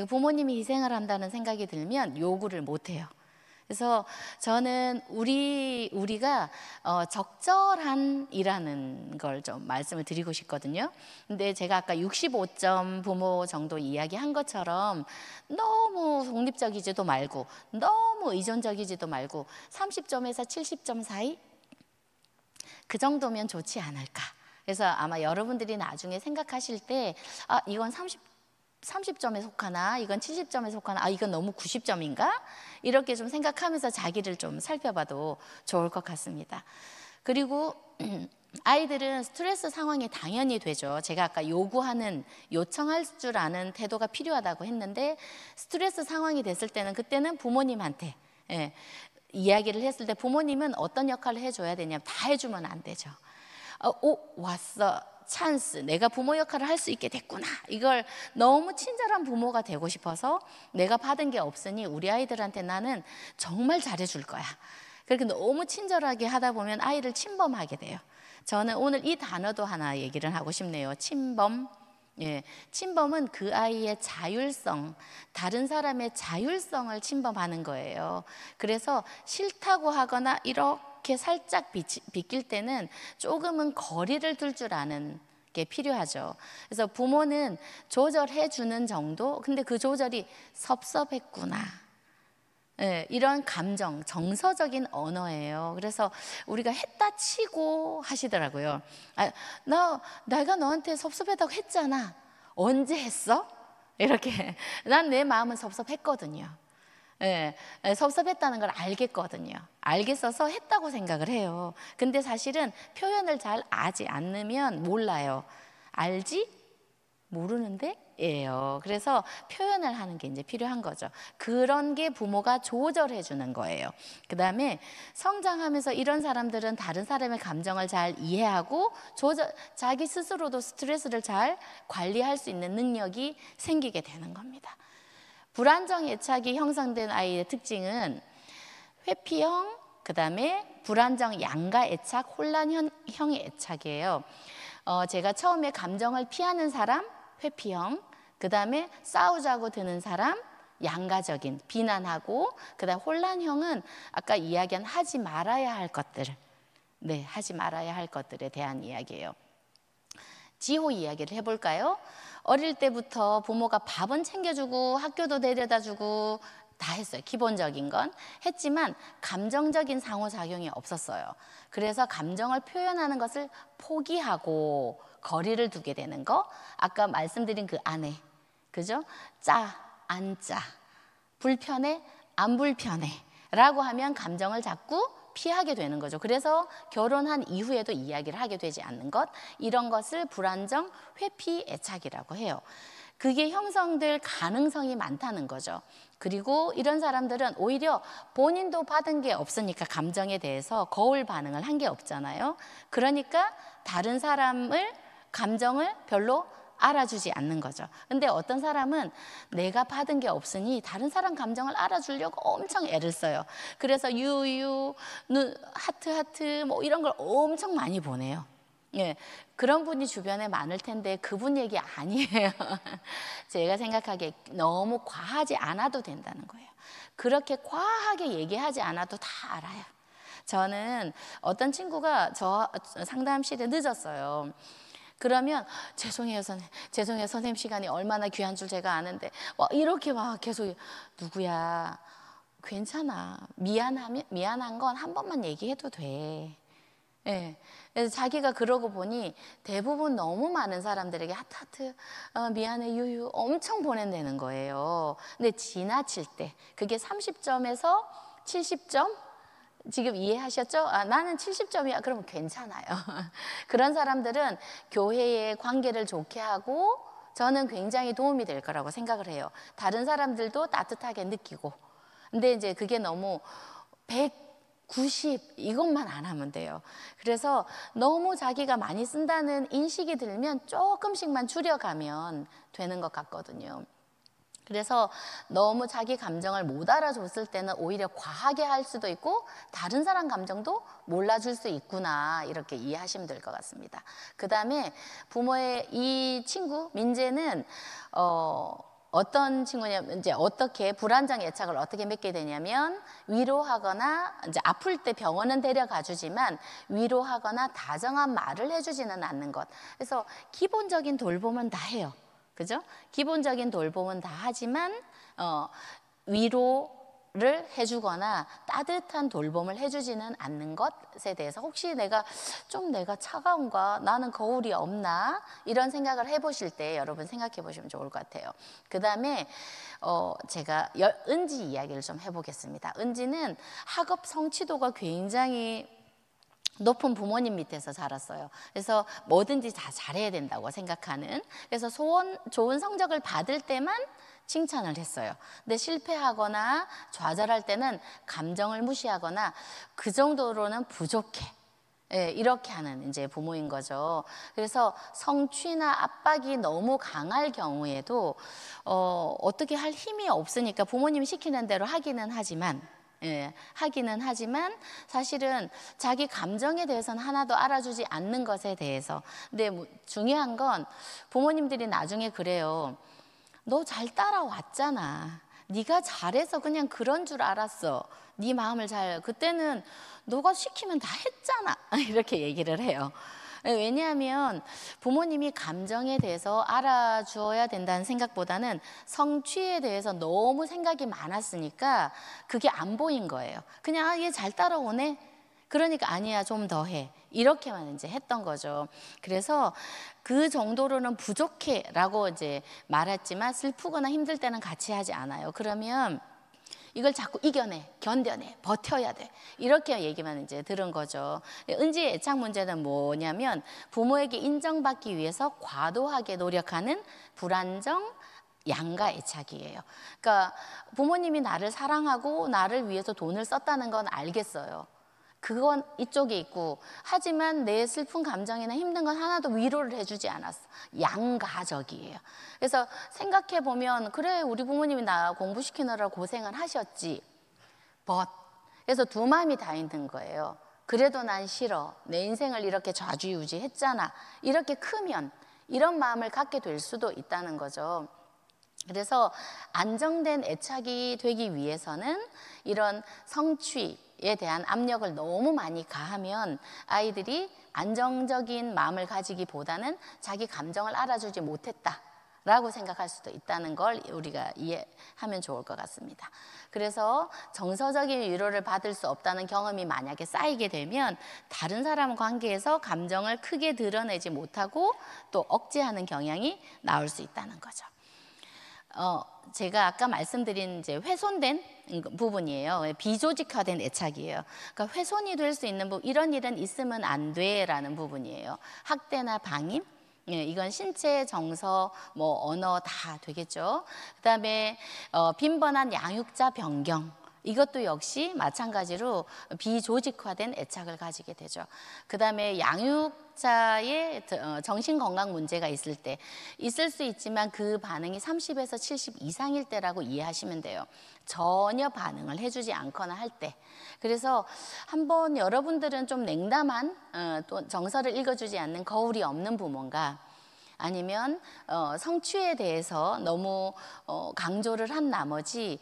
E: 부모님이 희생을 한다는 생각이 들면 요구를 못 해요. 그래서 저는 우리가 적절한이라는 걸 좀 말씀을 드리고 싶거든요. 근데 제가 아까 65점 부모 정도 이야기한 것처럼 너무 독립적이지도 말고 너무 의존적이지도 말고 30점에서 70점 사이 그 정도면 좋지 않을까. 그래서 아마 여러분들이 나중에 생각하실 때 이건 30점에 속하나 이건 70점에 속하나 이건 너무 90점인가 이렇게 좀 생각하면서 자기를 좀 살펴봐도 좋을 것 같습니다. 그리고 아이들은 스트레스 상황이 당연히 되죠. 제가 아까 요청할 줄 아는 태도가 필요하다고 했는데 스트레스 상황이 됐을 때는 그때는 부모님한테 이야기를 했을 때 부모님은 어떤 역할을 해줘야 되냐면 다 해주면 안 되죠. 왔어. 찬스, 내가 부모 역할을 할 수 있게 됐구나. 이걸 너무 친절한 부모가 되고 싶어서 내가 받은 게 없으니 우리 아이들한테 나는 정말 잘해줄 거야. 그렇게 너무 친절하게 하다 보면 아이를 침범하게 돼요. 저는 오늘 이 단어도 하나 얘기를 하고 싶네요. 침범. 침범은 그 아이의 자율성, 다른 사람의 자율성을 침범하는 거예요. 그래서 싫다고 하거나 이렇게 살짝 비낄 때는 조금은 거리를 둘 줄 아는 게 필요하죠. 그래서 부모는 조절해 주는 정도, 근데 그 조절이 섭섭했구나. 이런 감정, 정서적인 언어예요. 그래서 우리가 했다 치고 하시더라고요. 내가 너한테 섭섭했다고 했잖아. 언제 했어? 이렇게. 난 내 마음은 섭섭했거든요. 섭섭했다는 걸 알겠거든요. 알겠어서 했다고 생각을 해요. 근데 사실은 표현을 잘 하지 않으면 몰라요. 알지? 모르는데? 예요. 그래서 표현을 하는 게 이제 필요한 거죠. 그런 게 부모가 조절해 주는 거예요. 그 다음에 성장하면서 이런 사람들은 다른 사람의 감정을 잘 이해하고 자기 스스로도 스트레스를 잘 관리할 수 있는 능력이 생기게 되는 겁니다. 불안정 애착이 형성된 아이의 특징은 회피형, 그 다음에 불안정 양가 애착, 혼란형 애착이에요. 제가 처음에 감정을 피하는 사람, 회피형, 그 다음에 싸우자고 드는 사람, 양가적인, 비난하고, 그 다음 혼란형은 아까 이야기한 하지 말아야 할 것들, 하지 말아야 할 것들에 대한 이야기예요. 지호 이야기를 해볼까요? 어릴 때부터 부모가 밥은 챙겨주고 학교도 데려다주고 다 했어요. 기본적인 건 했지만 감정적인 상호작용이 없었어요. 그래서 감정을 표현하는 것을 포기하고 거리를 두게 되는 거, 아까 말씀드린 그 안에, 그죠? 짜, 안 짜, 불편해, 안 불편해 라고 하면 감정을 자꾸 피하게 되는 거죠. 그래서 결혼한 이후에도 이야기를 하게 되지 않는 것, 이런 것을 불안정 회피 애착이라고 해요. 그게 형성될 가능성이 많다는 거죠. 그리고 이런 사람들은 오히려 본인도 받은 게 없으니까 감정에 대해서 거울 반응을 한 게 없잖아요. 그러니까 다른 사람을 감정을 별로 알아주지 않는 거죠. 근데 어떤 사람은 내가 받은 게 없으니 다른 사람 감정을 알아주려고 엄청 애를 써요. 그래서 유유, 하트 뭐 이런 걸 엄청 많이 보내요. 그런 분이 주변에 많을 텐데 그분 얘기 아니에요. 제가 생각하기에 너무 과하지 않아도 된다는 거예요. 그렇게 과하게 얘기하지 않아도 다 알아요. 저는 어떤 친구가 저 상담실에 늦었어요. 그러면 죄송해요 선생님 시간이 얼마나 귀한 줄 제가 아는데 이렇게 막 계속 누구야 괜찮아 미안한 건 한 번만 얘기해도 돼. 그래서 자기가 그러고 보니 대부분 너무 많은 사람들에게 하트 미안해 유유 엄청 보낸다는 거예요. 근데 지나칠 때 그게 30점에서 70점 지금 이해하셨죠? 나는 70점이야. 그러면 괜찮아요. 그런 사람들은 교회의 관계를 좋게 하고 저는 굉장히 도움이 될 거라고 생각을 해요. 다른 사람들도 따뜻하게 느끼고. 근데 이제 그게 너무 190 이것만 안 하면 돼요. 그래서 너무 자기가 많이 쓴다는 인식이 들면 조금씩만 줄여가면 되는 것 같거든요. 그래서 너무 자기 감정을 못 알아줬을 때는 오히려 과하게 할 수도 있고 다른 사람 감정도 몰라줄 수 있구나 이렇게 이해하시면 될 것 같습니다. 그 다음에 부모의 이 친구 민재는 어떤 친구냐면 이제 어떻게 불안정 애착을 어떻게 맺게 되냐면 위로하거나 이제 아플 때 병원은 데려가 주지만 위로하거나 다정한 말을 해주지는 않는 것. 그래서 기본적인 돌봄은 다 해요. 그죠? 기본적인 돌봄은 다 하지만 위로를 해주거나 따뜻한 돌봄을 해주지는 않는 것에 대해서 혹시 내가 차가운가? 나는 거울이 없나? 이런 생각을 해보실 때 여러분 생각해 보시면 좋을 것 같아요. 그 다음에 제가 은지 이야기를 좀 해보겠습니다. 은지는 학업 성취도가 굉장히 높은 부모님 밑에서 자랐어요. 그래서 뭐든지 다 잘해야 된다고 생각하는, 그래서 좋은 성적을 받을 때만 칭찬을 했어요. 근데 실패하거나 좌절할 때는 감정을 무시하거나 그 정도로는 부족해, 이렇게 하는 이제 부모인 거죠. 그래서 성취나 압박이 너무 강할 경우에도 어떻게 할 힘이 없으니까 부모님이 시키는 대로 하기는 하지만 사실은 자기 감정에 대해서는 하나도 알아주지 않는 것에 대해서. 근데 중요한 건 부모님들이 나중에 그래요. 너 잘 따라왔잖아. 네가 잘해서 그냥 그런 줄 알았어. 네 마음을 그때는 너가 시키면 다 했잖아. 이렇게 얘기를 해요. 왜냐하면 부모님이 감정에 대해서 알아주어야 된다는 생각보다는 성취에 대해서 너무 생각이 많았으니까 그게 안 보인 거예요. 그냥 얘 잘 따라오네. 그러니까 아니야, 좀 더 해. 이렇게만 이제 했던 거죠. 그래서 그 정도로는 부족해라고 이제 말했지만 슬프거나 힘들 때는 같이 하지 않아요. 그러면 이걸 자꾸 이겨내, 견뎌내, 버텨야 돼. 이렇게 얘기만 이제 들은 거죠. 은지의 애착 문제는 뭐냐면 부모에게 인정받기 위해서 과도하게 노력하는 불안정 양가 애착이에요. 그러니까 부모님이 나를 사랑하고 나를 위해서 돈을 썼다는 건 알겠어요. 그건 이쪽에 있고, 하지만 내 슬픈 감정이나 힘든 건 하나도 위로를 해주지 않았어. 양가적이에요. 그래서 생각해 보면 그래, 우리 부모님이 나 공부시키느라 고생을 하셨지. 그래서 두 마음이 다 있는 거예요. 그래도 난 싫어. 내 인생을 이렇게 좌지우지했잖아. 이렇게 크면 이런 마음을 갖게 될 수도 있다는 거죠. 그래서 안정된 애착이 되기 위해서는 이런 성취에 대한 압력을 너무 많이 가하면 아이들이 안정적인 마음을 가지기보다는 자기 감정을 알아주지 못했다라고 생각할 수도 있다는 걸 우리가 이해하면 좋을 것 같습니다. 그래서 정서적인 위로를 받을 수 없다는 경험이 만약에 쌓이게 되면 다른 사람 관계에서 감정을 크게 드러내지 못하고 또 억제하는 경향이 나올 수 있다는 거죠. 제가 아까 말씀드린 이제 훼손된 부분이에요. 비조직화된 애착이에요. 그러니까 훼손이 될 수 있는 이런 일은 있으면 안 돼라는 부분이에요. 학대나 방임, 이건 신체, 정서, 언어 다 되겠죠. 그다음에 빈번한 양육자 변경. 이것도 역시 마찬가지로 비조직화된 애착을 가지게 되죠. 그 다음에 양육자의 정신건강 문제가 있을 때 있을 수 있지만 그 반응이 30에서 70 이상일 때라고 이해하시면 돼요. 전혀 반응을 해주지 않거나 할 때. 그래서 한번 여러분들은 좀 냉담한 또 정서를 읽어주지 않는 거울이 없는 부모인가, 아니면 성취에 대해서 너무 강조를 한 나머지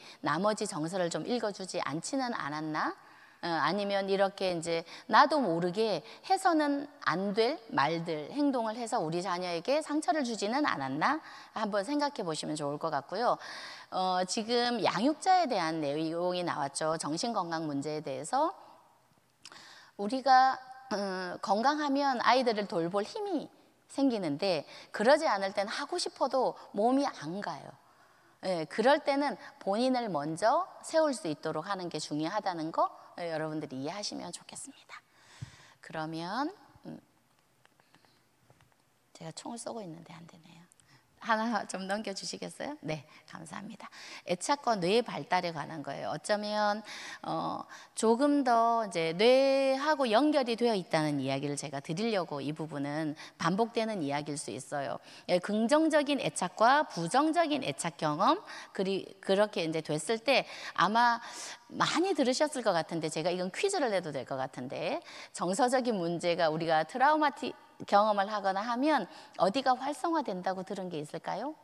E: 정서를 좀 읽어주지 않지는 않았나? 아니면 이렇게 이제 나도 모르게 해서는 안 될 말들, 행동을 해서 우리 자녀에게 상처를 주지는 않았나? 한번 생각해 보시면 좋을 것 같고요. 지금 양육자에 대한 내용이 나왔죠. 정신건강 문제에 대해서. 우리가 건강하면 아이들을 돌볼 힘이 생기는데 그러지 않을 때는 하고 싶어도 몸이 안 가요. 그럴 때는 본인을 먼저 세울 수 있도록 하는 게 중요하다는 거 여러분들이 이해하시면 좋겠습니다. 그러면 제가 총을 쏘고 있는데 안 되네요. 하나 좀 넘겨주시겠어요? 네, 감사합니다. 애착과 뇌 발달에 관한 거예요. 어쩌면 조금 더 이제 뇌하고 연결이 되어 있다는 이야기를 제가 드리려고 이 부분은 반복되는 이야기일 수 있어요. 긍정적인 애착과 부정적인 애착 경험, 그렇게 이제 됐을 때 아마 많이 들으셨을 것 같은데 제가 이건 퀴즈를 내도 될 것 같은데, 정서적인 문제가 우리가 트라우마틱 경험을 하거나 하면 어디가 활성화된다고 들은 게 있을까요?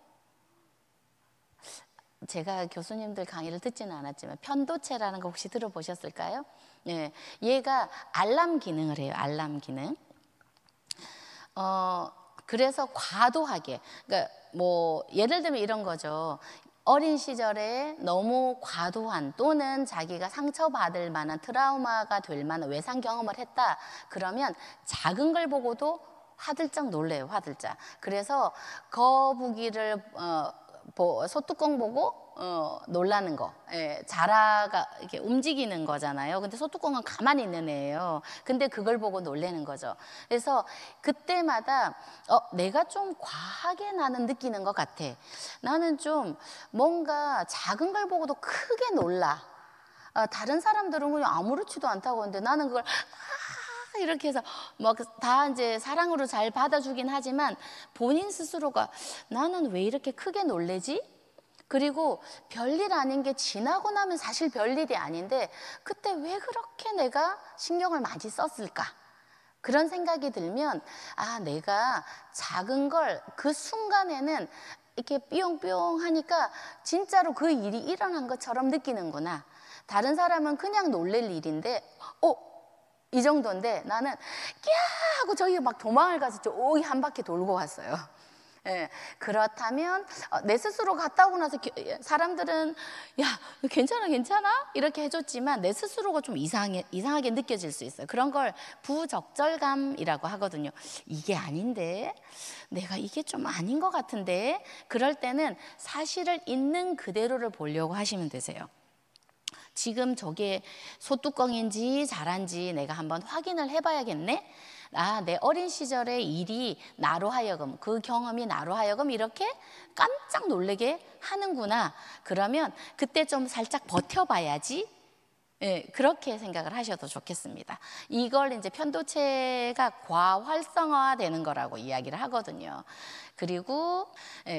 E: 제가 교수님들 강의를 듣지는 않았지만 편도체라는 거 혹시 들어보셨을까요? 네, 얘가 알람 기능을 해요. 알람 기능. 그래서 과도하게, 그러니까 뭐 예를 들면 이런 거죠. 어린 시절에 너무 과도한 또는 자기가 상처받을 만한 트라우마가 될 만한 외상 경험을 했다. 그러면 작은 걸 보고도 화들짝 놀래요. 화들짝. 그래서 거북이를 소뚜껑 보고 놀라는 거, 자라가 이렇게 움직이는 거잖아요. 근데 소뚜껑은 가만히 있는 애예요. 근데 그걸 보고 놀라는 거죠. 그래서 그때마다 내가 좀 과하게 나는 느끼는 것 같아. 나는 좀 뭔가 작은 걸 보고도 크게 놀라. 다른 사람들은 그냥 아무렇지도 않다고 하는데 나는 그걸 이렇게 해서 막 다 이제 사랑으로 잘 받아주긴 하지만 본인 스스로가 나는 왜 이렇게 크게 놀래지? 그리고 별일 아닌 게 지나고 나면 사실 별일이 아닌데 그때 왜 그렇게 내가 신경을 많이 썼을까? 그런 생각이 들면 내가 작은 걸 그 순간에는 이렇게 삐용삐용 하니까 진짜로 그 일이 일어난 것처럼 느끼는구나. 다른 사람은 그냥 놀랄 일인데 이 정도인데 나는 끼야 하고 저기 막 도망을 가서 저기 한 바퀴 돌고 왔어요. 그렇다면 내 스스로 갔다 오고 나서 사람들은 야 괜찮아 이렇게 해줬지만 내 스스로가 좀 이상하게 느껴질 수 있어요. 그런 걸 부적절감이라고 하거든요. 이게 아닌데 내가 이게 좀 아닌 것 같은데 그럴 때는 사실을 있는 그대로를 보려고 하시면 되세요. 지금 저게 소뚜껑인지 자란지 내가 한번 확인을 해봐야겠네. 내 어린 시절의 일이 나로 하여금 그 경험이 나로 하여금 이렇게 깜짝 놀라게 하는구나. 그러면 그때 좀 살짝 버텨봐야지. 그렇게 생각을 하셔도 좋겠습니다. 이걸 이제 편도체가 과활성화되는 거라고 이야기를 하거든요. 그리고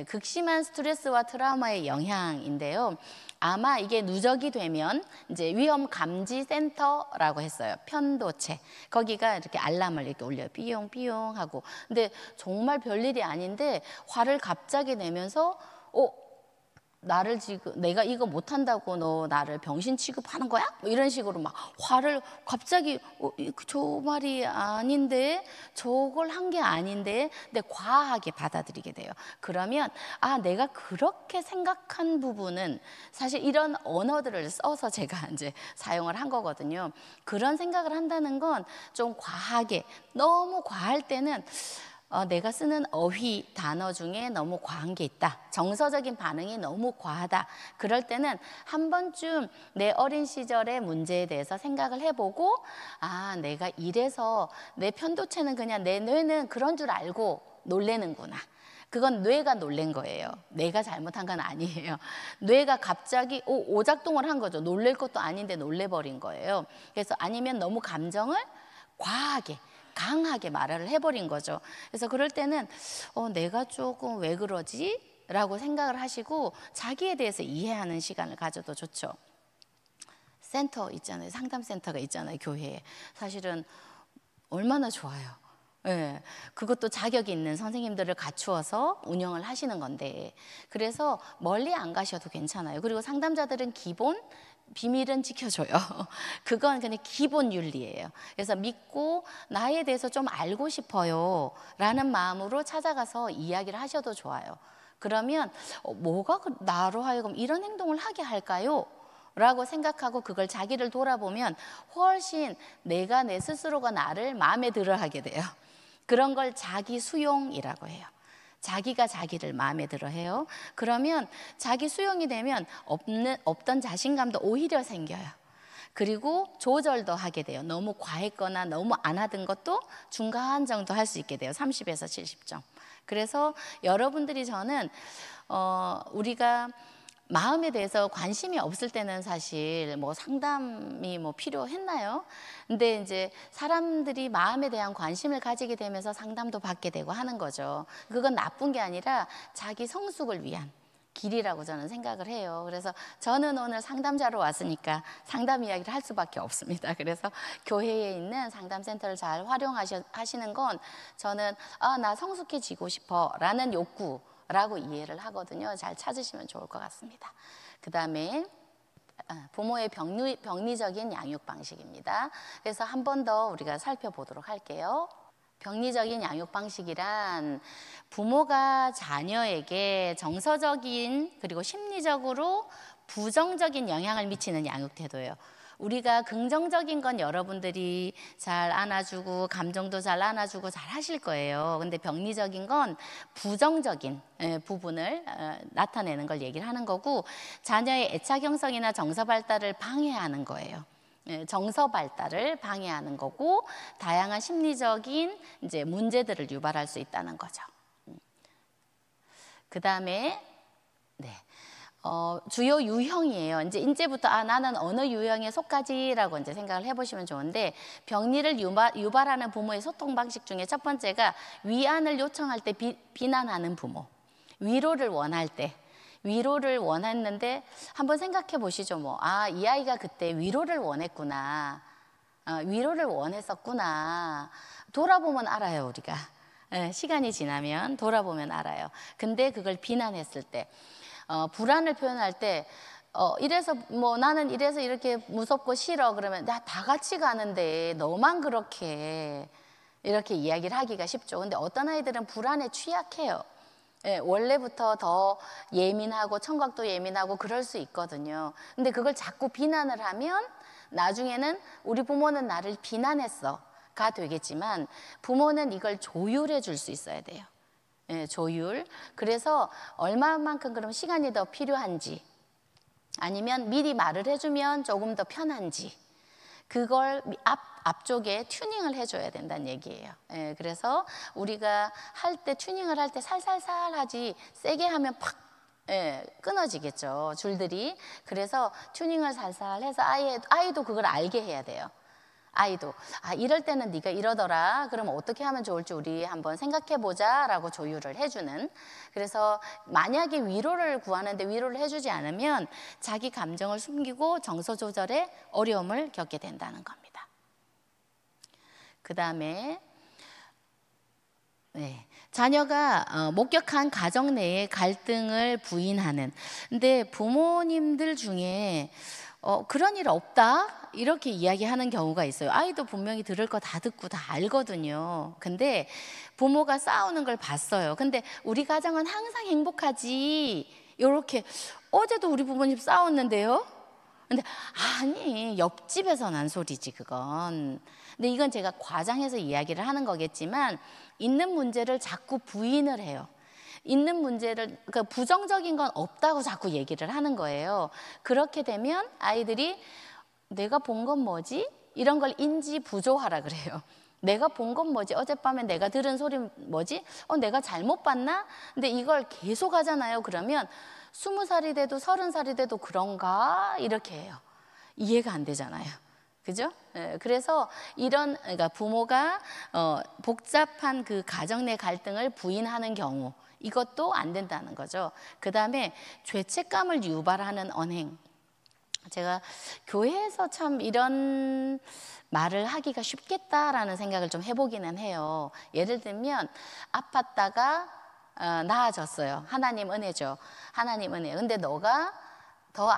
E: 극심한 스트레스와 트라우마의 영향인데요. 아마 이게 누적이 되면 이제 위험 감지 센터라고 했어요. 편도체. 거기가 이렇게 알람을 이렇게 올려요. 삐용삐용 하고. 근데 정말 별일이 아닌데 화를 갑자기 내면서 나를 지금 내가 이거 못한다고 너 나를 병신 취급하는 거야? 뭐 이런 식으로 막 화를 갑자기 저 말이 아닌데 저걸 한 게 아닌데 근데 과하게 받아들이게 돼요. 그러면 내가 그렇게 생각한 부분은 사실 이런 언어들을 써서 제가 이제 사용을 한 거거든요. 그런 생각을 한다는 건 좀 과하게 너무 과할 때는 내가 쓰는 어휘 단어 중에 너무 과한 게 있다. 정서적인 반응이 너무 과하다. 그럴 때는 한 번쯤 내 어린 시절의 문제에 대해서 생각을 해보고 내가 이래서 내 편도체는 그냥 내 뇌는 그런 줄 알고 놀래는구나. 그건 뇌가 놀란 거예요. 내가 잘못한 건 아니에요. 뇌가 갑자기 오작동을 한 거죠. 놀랄 것도 아닌데 놀래버린 거예요. 그래서 아니면 너무 감정을 과하게 강하게 말을 해버린 거죠. 그래서 그럴 때는 내가 조금 왜 그러지? 라고 생각을 하시고 자기에 대해서 이해하는 시간을 가져도 좋죠. 센터 있잖아요. 상담센터가 있잖아요. 교회에. 사실은 얼마나 좋아요. 그것도 자격 있는 선생님들을 갖추어서 운영을 하시는 건데 그래서 멀리 안 가셔도 괜찮아요. 그리고 상담자들은 기본 비밀은 지켜줘요. 그건 그냥 기본 윤리예요. 그래서 믿고 나에 대해서 좀 알고 싶어요 라는 마음으로 찾아가서 이야기를 하셔도 좋아요. 그러면 뭐가 나로 하여금 이런 행동을 하게 할까요? 라고 생각하고 그걸 자기를 돌아보면 훨씬 내가 내 스스로가 나를 마음에 들어 하게 돼요. 그런 걸 자기 수용이라고 해요. 자기가 자기를 마음에 들어 해요. 그러면 자기 수용이 되면 없던 자신감도 오히려 생겨요. 그리고 조절도 하게 돼요. 너무 과했거나 너무 안 하던 것도 중간 정도 할 수 있게 돼요. 30에서 70점. 그래서 여러분들이 저는 우리가 마음에 대해서 관심이 없을 때는 사실 뭐 상담이 뭐 필요했나요? 근데 이제 사람들이 마음에 대한 관심을 가지게 되면서 상담도 받게 되고 하는 거죠. 그건 나쁜 게 아니라 자기 성숙을 위한 길이라고 저는 생각을 해요. 그래서 저는 오늘 상담자로 왔으니까 상담 이야기를 할 수밖에 없습니다. 그래서 교회에 있는 상담센터를 잘 활용하시는 건 저는 나 성숙해지고 싶어 라는 욕구 라고 이해를 하거든요. 잘 찾으시면 좋을 것 같습니다. 그 다음에 부모의 병리적인 양육 방식입니다. 그래서 한 번 더 우리가 살펴보도록 할게요. 병리적인 양육 방식이란 부모가 자녀에게 정서적인 그리고 심리적으로 부정적인 영향을 미치는 양육 태도예요. 우리가 긍정적인 건 여러분들이 잘 안아주고 감정도 잘 안아주고 잘 하실 거예요. 근데 병리적인 건 부정적인 부분을 나타내는 걸 얘기를 하는 거고, 자녀의 애착 형성이나 정서 발달을 방해하는 거예요. 정서 발달을 방해하는 거고, 다양한 심리적인 이제 문제들을 유발할 수 있다는 거죠. 그 다음에 주요 유형이에요. 이제부터 나는 어느 유형에 속하지라고 이제 생각을 해보시면 좋은데, 병리를 유발하는 부모의 소통 방식 중에 첫 번째가 위안을 요청할 때 비난하는 부모, 위로를 원할 때. 위로를 원했는데 한번 생각해 보시죠. 이 아이가 그때 위로를 원했구나, 위로를 원했었구나. 돌아보면 알아요. 우리가 시간이 지나면 돌아보면 알아요. 근데 그걸 비난했을 때, 불안을 표현할 때, 이래서 나는 이래서 이렇게 무섭고 싫어 그러면 나 다 같이 가는데 너만 그렇게, 이렇게 이야기를 하기가 쉽죠. 근데 어떤 아이들은 불안에 취약해요. 원래부터 더 예민하고 청각도 예민하고 그럴 수 있거든요. 근데 그걸 자꾸 비난을 하면 나중에는 우리 부모는 나를 비난했어가 되겠지만, 부모는 이걸 조율해 줄 수 있어야 돼요. 조율. 그래서 얼마만큼 그럼 시간이 더 필요한지, 아니면 미리 말을 해주면 조금 더 편한지, 그걸 앞쪽에 튜닝을 해줘야 된다는 얘기예요. 그래서 우리가 할 때, 튜닝을 할 때 살살살 하지 세게 하면 팍 끊어지겠죠, 줄들이. 그래서 튜닝을 살살 해서 아이도 그걸 알게 해야 돼요. 아이도 이럴 때는 네가 이러더라, 그러면 어떻게 하면 좋을지 우리 한번 생각해보자 라고 조율을 해주는. 그래서 만약에 위로를 구하는데 위로를 해주지 않으면 자기 감정을 숨기고 정서 조절에 어려움을 겪게 된다는 겁니다. 그 다음에 자녀가 목격한 가정 내의 갈등을 부인하는. 근데 부모님들 중에 그런 일 없다 이렇게 이야기하는 경우가 있어요. 아이도 분명히 들을 거 다 듣고 다 알거든요. 근데 부모가 싸우는 걸 봤어요. 근데 우리 가정은 항상 행복하지, 이렇게 어제도 우리 부모님 싸웠는데요. 근데 아니, 옆집에서 난 소리지 그건. 근데 이건 제가 과장해서 이야기를 하는 거겠지만, 있는 문제를 자꾸 부인을 해요. 있는 문제를, 그러니까 부정적인 건 없다고 자꾸 얘기를 하는 거예요. 그렇게 되면 아이들이 내가 본 건 뭐지? 이런 걸 인지 부조화라 그래요. 내가 본 건 뭐지? 어젯밤에 내가 들은 소리 뭐지? 내가 잘못 봤나? 근데 이걸 계속 하잖아요. 그러면 20살이 돼도 30살이 돼도 그런가? 이렇게 해요. 이해가 안 되잖아요. 그죠? 그래서 그러니까 부모가 복잡한 그 가정 내 갈등을 부인하는 경우, 이것도 안 된다는 거죠. 그 다음에 죄책감을 유발하는 언행. 제가 교회에서 참 이런 말을 하기가 쉽겠다라는 생각을 좀 해보기는 해요. 예를 들면 아팠다가 나아졌어요. 하나님 은혜죠. 하나님 은혜. 근데 너가 더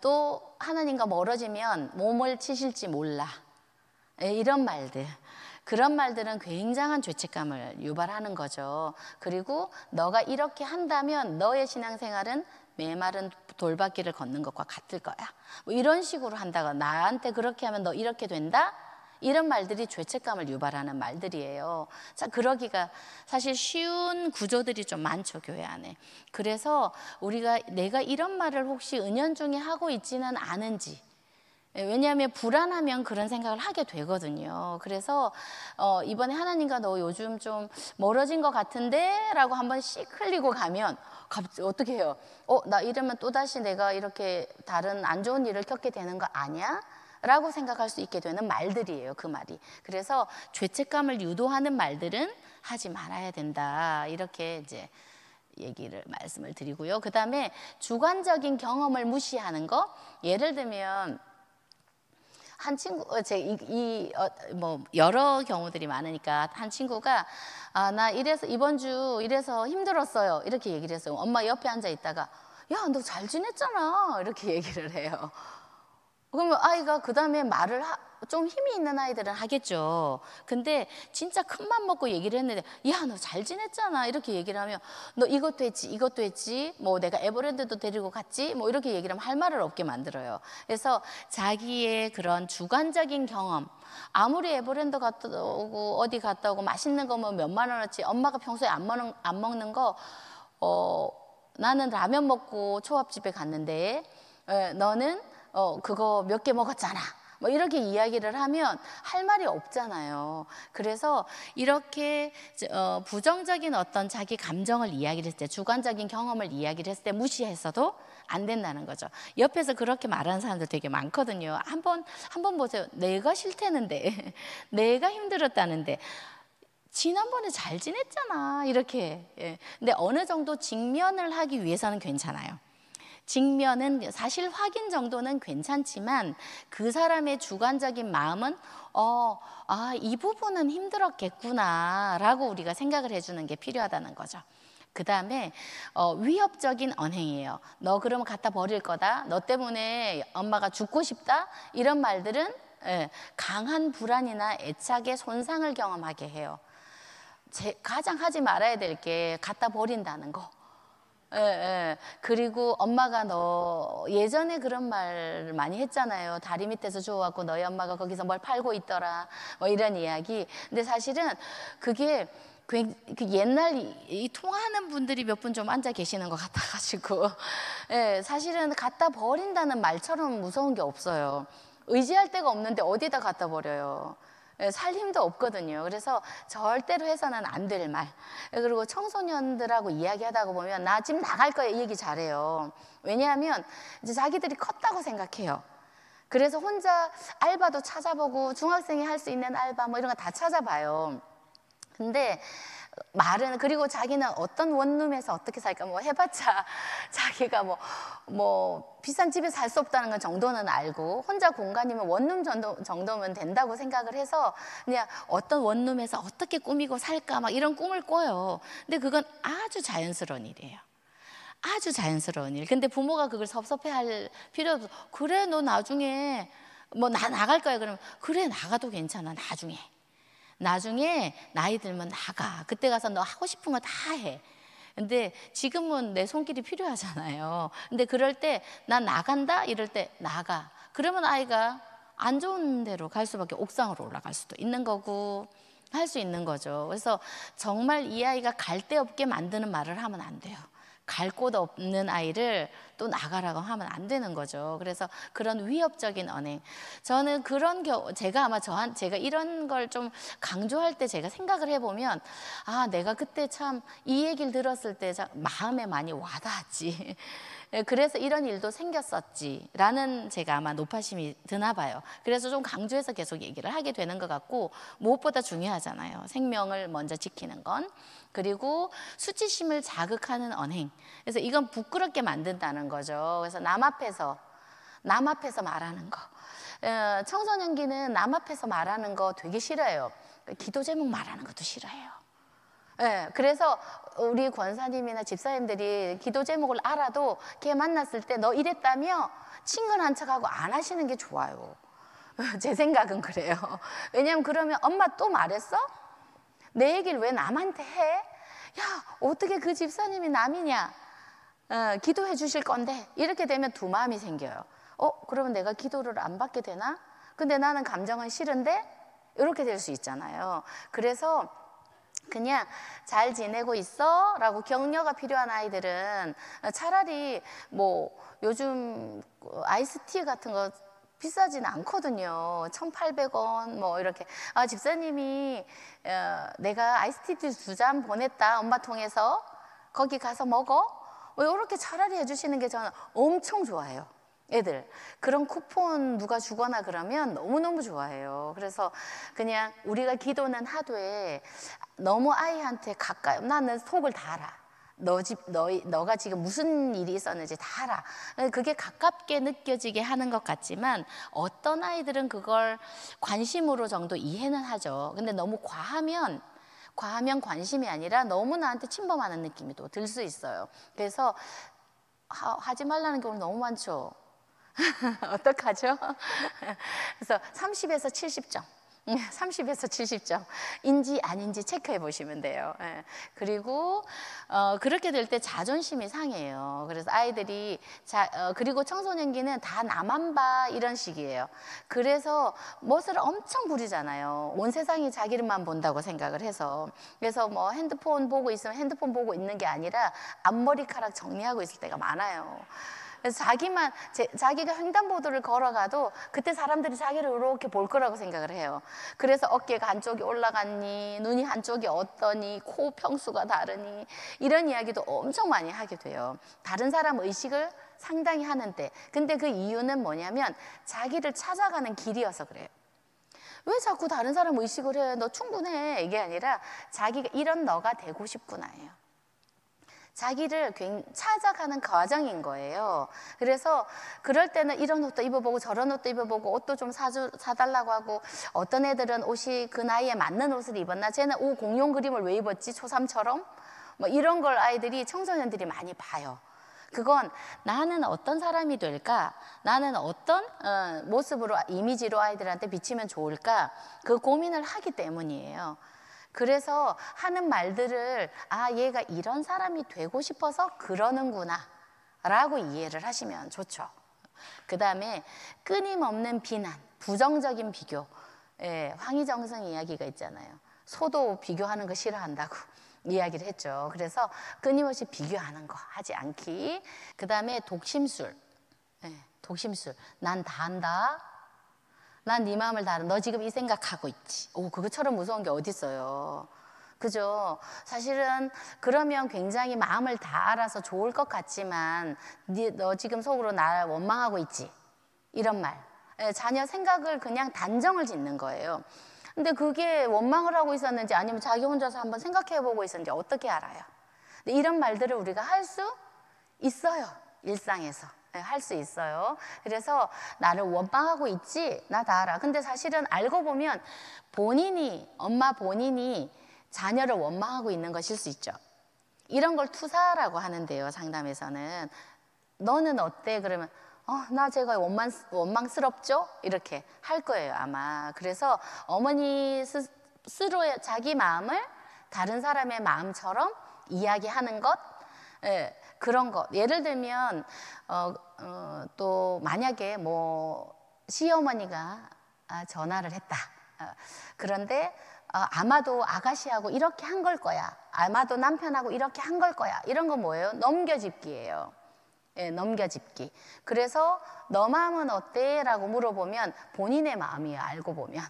E: 또 하나님과 멀어지면 몸을 치실지 몰라. 이런 말들. 그런 말들은 굉장한 죄책감을 유발하는 거죠. 그리고 너가 이렇게 한다면 너의 신앙생활은 메마른 돌밭길을 걷는 것과 같을 거야. 이런 식으로 한다가 나한테 그렇게 하면 너 이렇게 된다? 이런 말들이 죄책감을 유발하는 말들이에요. 자, 그러기가 사실 쉬운 구조들이 좀 많죠, 교회 안에. 그래서 우리가 내가 이런 말을 혹시 은연중에 하고 있지는 않은지, 왜냐하면 불안하면 그런 생각을 하게 되거든요. 그래서 이번에 하나님과 너 요즘 좀 멀어진 것 같은데? 라고 한번 씩 흘리고 가면 어떻게 해요? 나 이러면 또다시 내가 이렇게 다른 안 좋은 일을 겪게 되는 거 아니야? 라고 생각할 수 있게 되는 말들이에요, 그 말이. 그래서 죄책감을 유도하는 말들은 하지 말아야 된다, 이렇게 이제 말씀을 드리고요. 그 다음에 주관적인 경험을 무시하는 거. 예를 들면 한 친구 뭐 여러 경우들이 많으니까 한 친구가 나 이래서 이번 주 이래서 힘들었어요 이렇게 얘기를 했어요. 엄마 옆에 앉아 있다가 야, 너 잘 지냈잖아 이렇게 얘기를 해요. 그러면 아이가 그 다음에 말을 좀 힘이 있는 아이들은 하겠죠. 근데 진짜 큰 맘 먹고 얘기를 했는데 야, 너 잘 지냈잖아 이렇게 얘기를 하면 너 이것도 했지 이것도 했지 뭐 내가 에버랜드도 데리고 갔지 뭐 이렇게 얘기를 하면 할 말을 없게 만들어요. 그래서 자기의 그런 주관적인 경험, 아무리 에버랜드 갔다 오고 어디 갔다 오고 맛있는 거 뭐 몇만 원어치 엄마가 평소에 안 먹는 거 나는 라면 먹고 초밥집에 갔는데 너는 그거 몇 개 먹었잖아 뭐 이렇게 이야기를 하면 할 말이 없잖아요. 그래서 이렇게 부정적인 어떤 자기 감정을 이야기를 했을 때, 주관적인 경험을 이야기를 했을 때 무시해서도 안 된다는 거죠. 옆에서 그렇게 말하는 사람들 되게 많거든요. 한번 보세요. 내가 싫다는데 내가 힘들었다는데 지난번에 잘 지냈잖아 이렇게. 근데 어느 정도 직면을 하기 위해서는 괜찮아요. 직면은 사실 확인 정도는 괜찮지만 그 사람의 주관적인 마음은 이 부분은 힘들었겠구나 라고 우리가 생각을 해주는 게 필요하다는 거죠. 그 다음에 위협적인 언행이에요. 너 그러면 갖다 버릴 거다, 너 때문에 엄마가 죽고 싶다, 이런 말들은 강한 불안이나 애착의 손상을 경험하게 해요. 가장 하지 말아야 될 게 갖다 버린다는 거. 그리고 엄마가 너 예전에 그런 말 많이 했잖아요. 다리 밑에서 주워갖고 너희 엄마가 거기서 뭘 팔고 있더라 뭐 이런 이야기. 근데 사실은 그게 그 옛날 이 통하는 분들이 몇 분 좀 앉아 계시는 것 같아가지고 사실은 갖다 버린다는 말처럼 무서운 게 없어요. 의지할 데가 없는데 어디다 갖다 버려요. 살 힘도 없거든요. 그래서 절대로 해서는 안 될 말. 그리고 청소년들하고 이야기하다가 보면 나 지금 나갈 거야 이 얘기 잘해요. 왜냐하면 이제 자기들이 컸다고 생각해요. 그래서 혼자 알바도 찾아보고 중학생이 할 수 있는 알바 뭐 이런 거 다 찾아봐요. 근데 말은, 그리고 자기는 어떤 원룸에서 어떻게 살까 뭐 해봤자 자기가 뭐 비싼 집에 살 수 없다는 건 정도는 알고, 혼자 공간이면 원룸 정도면 된다고 생각을 해서 그냥 어떤 원룸에서 어떻게 꾸미고 살까 막 이런 꿈을 꿔요. 근데 그건 아주 자연스러운 일이에요. 아주 자연스러운 일. 근데 부모가 그걸 섭섭해할 필요 없어. 그래 너 나중에 뭐 나갈 거야 그러면 그래 나가도 괜찮아. 나중에 나이 들면 나가. 그때 가서 너 하고 싶은 거 다 해. 근데 지금은 내 손길이 필요하잖아요. 근데 그럴 때 난 나간다 이럴 때 나가. 그러면 아이가 안 좋은 데로 갈 수밖에, 옥상으로 올라갈 수도 있는 거고 할 수 있는 거죠. 그래서 정말 이 아이가 갈 데 없게 만드는 말을 하면 안 돼요. 갈 곳 없는 아이를 또 나가라고 하면 안 되는 거죠. 그래서 그런 위협적인 언행, 저는 그런 경우 제가 아마 제가 이런 걸 좀 강조할 때 제가 생각을 해보면 내가 그때 참 이 얘기를 들었을 때 마음에 많이 와닿았지. 그래서 이런 일도 생겼었지 라는 제가 아마 노파심이 드나 봐요. 그래서 좀 강조해서 계속 얘기를 하게 되는 것 같고, 무엇보다 중요하잖아요. 생명을 먼저 지키는 건. 그리고 수치심을 자극하는 언행. 그래서 이건 부끄럽게 만든다는 거죠. 그래서 남 앞에서 말하는 거. 청소년기는 남 앞에서 말하는 거 되게 싫어해요. 기도 제목 말하는 것도 싫어해요. 그래서 우리 권사님이나 집사님들이 기도 제목을 알아도 걔 만났을 때 너 이랬다며 친근한 척하고 안 하시는 게 좋아요. 제 생각은 그래요. 왜냐면 그러면 엄마 또 말했어? 내 얘기를 왜 남한테 해? 야, 어떻게 그 집사님이 남이냐? 기도해 주실 건데. 이렇게 되면 두 마음이 생겨요. 그러면 내가 기도를 안 받게 되나? 근데 나는 감정은 싫은데? 이렇게 될 수 있잖아요. 그래서 그냥 잘 지내고 있어? 라고 격려가 필요한 아이들은 차라리 뭐 요즘 아이스티 같은 거 비싸지는 않거든요. 1,800원 뭐 이렇게. 집사님이 내가 아이스티 2잔 보냈다 엄마 통해서 거기 가서 먹어? 이렇게 차라리 해주시는 게 저는 엄청 좋아해요. 애들 그런 쿠폰 누가 주거나 그러면 너무너무 좋아해요. 그래서 그냥 우리가 기도는 하되 너무 아이한테 가까이, 나는 속을 다 알아. 너가 지금 무슨 일이 있었는지 다 알아. 그게 가깝게 느껴지게 하는 것 같지만 어떤 아이들은 그걸 관심으로 정도 이해는 하죠. 근데 너무 과하면 관심이 아니라 너무 나한테 침범하는 느낌이 또 들 수 있어요. 그래서 하지 말라는 경우 너무 많죠. 어떡하죠? 그래서 30에서 70점. 30에서 70점 인지 아닌지 체크해 보시면 돼요. 그리고 그렇게 될 때 자존심이 상해요. 그래서 아이들이 그리고 청소년기는 다 나만 봐 이런 식이에요. 그래서 멋을 엄청 부리잖아요. 온 세상이 자기를만 본다고 생각을 해서. 그래서 뭐 핸드폰 보고 있으면 핸드폰 보고 있는 게 아니라 앞머리카락 정리하고 있을 때가 많아요. 그래서 자기가 횡단보도를 걸어가도 그때 사람들이 자기를 이렇게 볼 거라고 생각을 해요. 그래서 어깨가 한쪽이 올라갔니, 눈이 한쪽이 어떠니, 코 평수가 다르니 이런 이야기도 엄청 많이 하게 돼요. 다른 사람 의식을 상당히 하는데, 근데 그 이유는 뭐냐면 자기를 찾아가는 길이어서 그래요. 왜 자꾸 다른 사람 의식을 해? 너 충분해. 이게 아니라 자기가 이런 너가 되고 싶구나예요. 자기를 찾아가는 과정인 거예요. 그래서 그럴 때는 이런 옷도 입어보고 저런 옷도 입어보고 옷도 좀 사달라고 하고, 어떤 애들은 옷이 그 나이에 맞는 옷을 입었나, 쟤는 공룡 그림을 왜 입었지, 초삼처럼, 뭐 이런 걸 아이들이, 청소년들이 많이 봐요. 그건 나는 어떤 사람이 될까, 나는 어떤 모습으로, 이미지로 아이들한테 비치면 좋을까, 그 고민을 하기 때문이에요. 그래서 하는 말들을 얘가 이런 사람이 되고 싶어서 그러는구나 라고 이해를 하시면 좋죠. 그 다음에 끊임없는 비난, 부정적인 비교. 황희정성 이야기가 있잖아요. 소도 비교하는 거 싫어한다고 이야기를 했죠. 그래서 끊임없이 비교하는 거 하지 않기. 그 다음에 독심술. 독심술. 난 다 안다. 난 네 마음을 다 알아. 너 지금 이 생각하고 있지. 그것처럼 무서운 게 어디 있어요. 그죠? 사실은 그러면 굉장히 마음을 다 알아서 좋을 것 같지만, 너 지금 속으로 나를 원망하고 있지. 이런 말. 자녀 생각을 그냥 단정을 짓는 거예요. 근데 그게 원망을 하고 있었는지 아니면 자기 혼자서 한번 생각해보고 있었는지 어떻게 알아요? 근데 이런 말들을 우리가 할 수 있어요. 일상에서. 할 수 있어요. 그래서 나를 원망하고 있지? 나 다 알아. 근데 사실은 알고 보면 엄마 본인이 자녀를 원망하고 있는 것일 수 있죠. 이런 걸 투사라고 하는데요, 상담에서는. 너는 어때? 그러면 나 제가 원망스럽죠? 이렇게 할 거예요, 아마. 그래서 어머니 스스로의 자기 마음을 다른 사람의 마음처럼 이야기하는 것, 그런 것. 예를 들면 또 만약에 시어머니가 전화를 했다. 그런데 아마도 아가씨하고 이렇게 한 걸 거야. 아마도 남편하고 이렇게 한 걸 거야. 이런 건 뭐예요? 넘겨짚기예요. 넘겨짚기. 그래서 너 마음은 어때? 라고 물어보면 본인의 마음이에요, 알고 보면.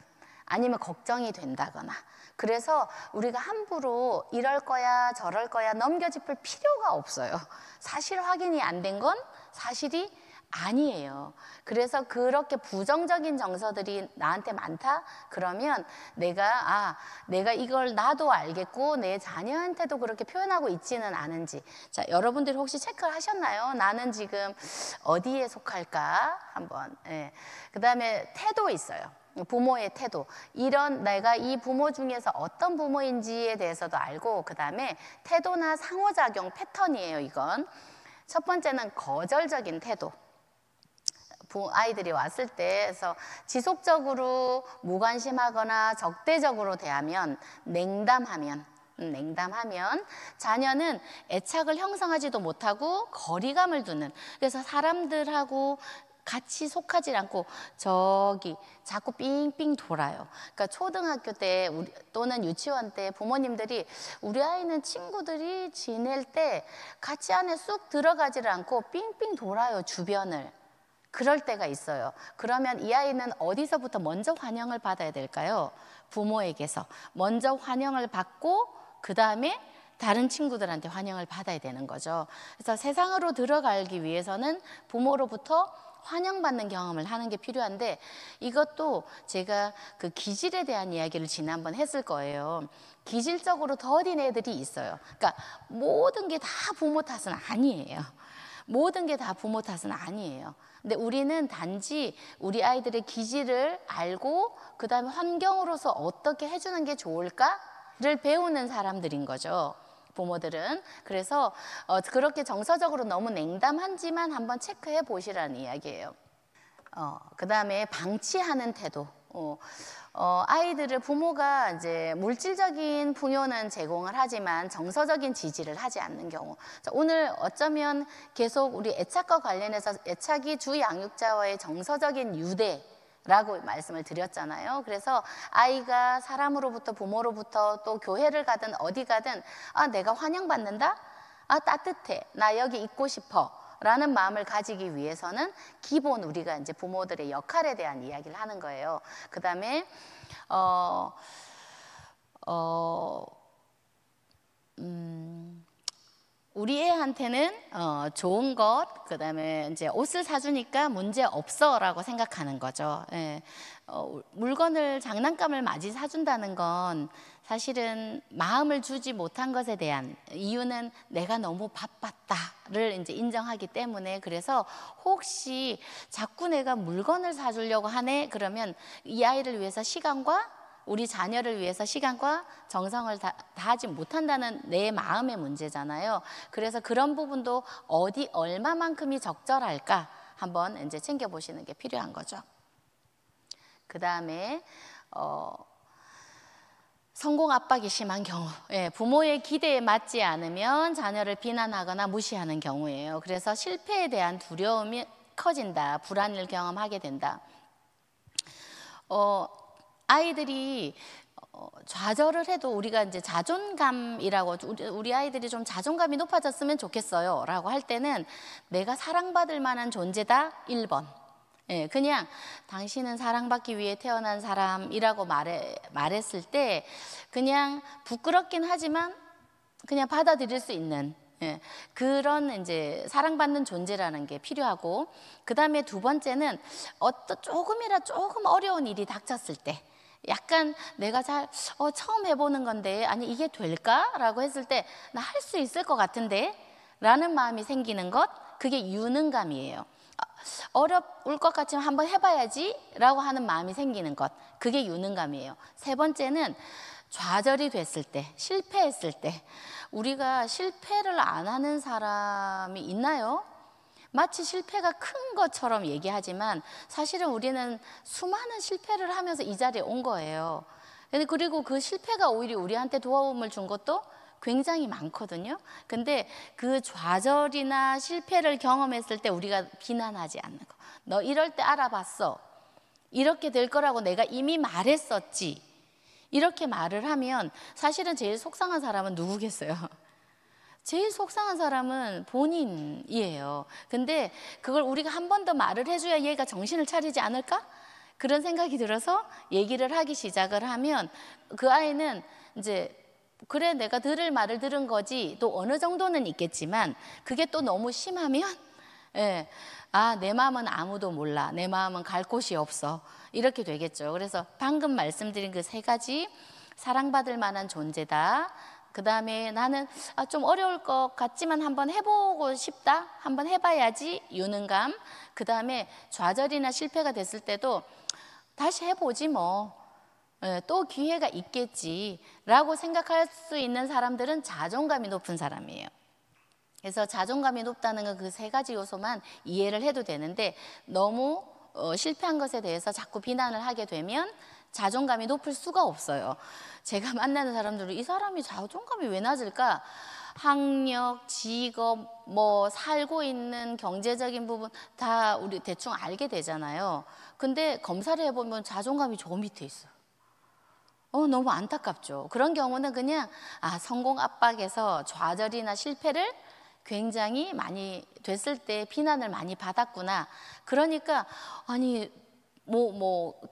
E: 아니면 걱정이 된다거나. 그래서 우리가 함부로 이럴 거야 저럴 거야 넘겨짚을 필요가 없어요. 사실 확인이 안 된 건 사실이 아니에요. 그래서 그렇게 부정적인 정서들이 나한테 많다? 그러면 내가 이걸 나도 알겠고 내 자녀한테도 그렇게 표현하고 있지는 않은지. 자, 여러분들이 혹시 체크를 하셨나요? 나는 지금 어디에 속할까? 한번. 그 다음에 태도 있어요. 부모의 태도. 내가 이 부모 중에서 어떤 부모인지에 대해서도 알고, 그 다음에 태도나 상호작용 패턴이에요, 이건. 첫 번째는 거절적인 태도. 아이들이 왔을 때에서 지속적으로 무관심하거나 적대적으로 대하면, 냉담하면 자녀는 애착을 형성하지도 못하고 거리감을 두는, 그래서 사람들하고 같이 속하지 않고 자꾸 삥삥 돌아요. 그러니까 초등학교 때 또는 유치원 때 부모님들이 우리 아이는 친구들이 지낼 때 같이 안에 쑥 들어가지를 않고 삥삥 돌아요, 주변을. 그럴 때가 있어요. 그러면 이 아이는 어디서부터 먼저 환영을 받아야 될까요? 부모에게서 먼저 환영을 받고 그 다음에 다른 친구들한테 환영을 받아야 되는 거죠. 그래서 세상으로 들어가기 위해서는 부모로부터 환영받는 경험을 하는 게 필요한데, 이것도 제가 그 기질에 대한 이야기를 지난번 했을 거예요. 기질적으로 더딘 애들이 있어요. 그러니까 모든 게 다 부모 탓은 아니에요. 모든 게 다 부모 탓은 아니에요. 근데 우리는 단지 우리 아이들의 기질을 알고 그 다음에 환경으로서 어떻게 해주는 게 좋을까를 배우는 사람들인 거죠, 부모들은. 그래서 그렇게 정서적으로 너무 냉담한지만 한번 체크해 보시라는 이야기예요. 그 다음에 방치하는 태도. 아이들을 부모가 이제 물질적인 풍요는 제공을 하지만 정서적인 지지를 하지 않는 경우. 자, 오늘 어쩌면 계속 우리 애착과 관련해서 애착이 주 양육자와의 정서적인 유대라고 말씀을 드렸잖아요. 그래서 아이가 사람으로부터, 부모로부터, 또 교회를 가든 어디 가든 내가 환영받는다? 따뜻해. 나 여기 있고 싶어. 라는 마음을 가지기 위해서는 기본 우리가 이제 부모들의 역할에 대한 이야기를 하는 거예요. 그 다음에 우리 애한테는 좋은 것, 그 다음에 이제 옷을 사주니까 문제 없어라고 생각하는 거죠. 예. 물건을, 장난감을 많이 사준다는 건 사실은 마음을 주지 못한 것에 대한 이유는 내가 너무 바빴다를 이제 인정하기 때문에, 그래서 혹시 자꾸 내가 물건을 사주려고 하네 그러면 이 아이를 위해서 시간과 우리 자녀를 위해서 시간과 정성을 다하지 못한다는 내 마음의 문제잖아요. 그래서 그런 부분도 얼마만큼이 적절할까 한번 이제 챙겨보시는 게 필요한 거죠. 그 다음에 성공 압박이 심한 경우, 부모의 기대에 맞지 않으면 자녀를 비난하거나 무시하는 경우예요. 그래서 실패에 대한 두려움이 커진다, 불안을 경험하게 된다. 아이들이 좌절을 해도 우리가 이제 자존감이라고, 우리 아이들이 좀 자존감이 높아졌으면 좋겠어요 라고 할 때는 내가 사랑받을 만한 존재다 1번. 그냥 당신은 사랑받기 위해 태어난 사람이라고 말했을 때 그냥 부끄럽긴 하지만 그냥 받아들일 수 있는 그런 이제 사랑받는 존재라는 게 필요하고, 그 다음에 두 번째는 조금 어려운 일이 닥쳤을 때, 약간 내가 처음 해보는 건데 아니 이게 될까라고 했을 때 나 할 수 있을 것 같은데 라는 마음이 생기는 것, 그게 유능감이에요. 어려울 것 같지만 한번 해봐야지 라고 하는 마음이 생기는 것, 그게 유능감이에요. 세 번째는 좌절이 됐을 때, 실패했을 때. 우리가 실패를 안 하는 사람이 있나요? 마치 실패가 큰 것처럼 얘기하지만 사실은 우리는 수많은 실패를 하면서 이 자리에 온 거예요. 그리고 그 실패가 오히려 우리한테 도움을 준 것도 굉장히 많거든요. 근데 그 좌절이나 실패를 경험했을 때 우리가 비난하지 않는 거. 너 이럴 때 알아봤어. 이렇게 될 거라고 내가 이미 말했었지. 이렇게 말을 하면 사실은 제일 속상한 사람은 누구겠어요? 제일 속상한 사람은 본인이에요. 근데 그걸 우리가 한 번 더 말을 해줘야 얘가 정신을 차리지 않을까? 그런 생각이 들어서 얘기를 하기 시작을 하면 그 아이는 이제 그래 내가 들을 말을 들은 거지, 또 어느 정도는 있겠지만 그게 또 너무 심하면 내 마음은 아무도 몰라, 내 마음은 갈 곳이 없어, 이렇게 되겠죠. 그래서 방금 말씀드린 그 세 가지, 사랑받을 만한 존재다, 그 다음에 나는 좀 어려울 것 같지만 한번 해보고 싶다, 한번 해봐야지, 유능감, 그 다음에 좌절이나 실패가 됐을 때도 다시 해보지 뭐, 또 기회가 있겠지 라고 생각할 수 있는 사람들은 자존감이 높은 사람이에요. 그래서 자존감이 높다는 건 그 세 가지 요소만 이해를 해도 되는데, 너무 실패한 것에 대해서 자꾸 비난을 하게 되면 자존감이 높을 수가 없어요. 제가 만나는 사람들은 이 사람이 자존감이 왜 낮을까? 학력, 직업, 살고 있는 경제적인 부분 다 우리 대충 알게 되잖아요. 근데 검사를 해보면 자존감이 저 밑에 있어요. 너무 안타깝죠. 그런 경우는 그냥 성공 압박에서 좌절이나 실패를 굉장히 많이 됐을 때 비난을 많이 받았구나. 그러니까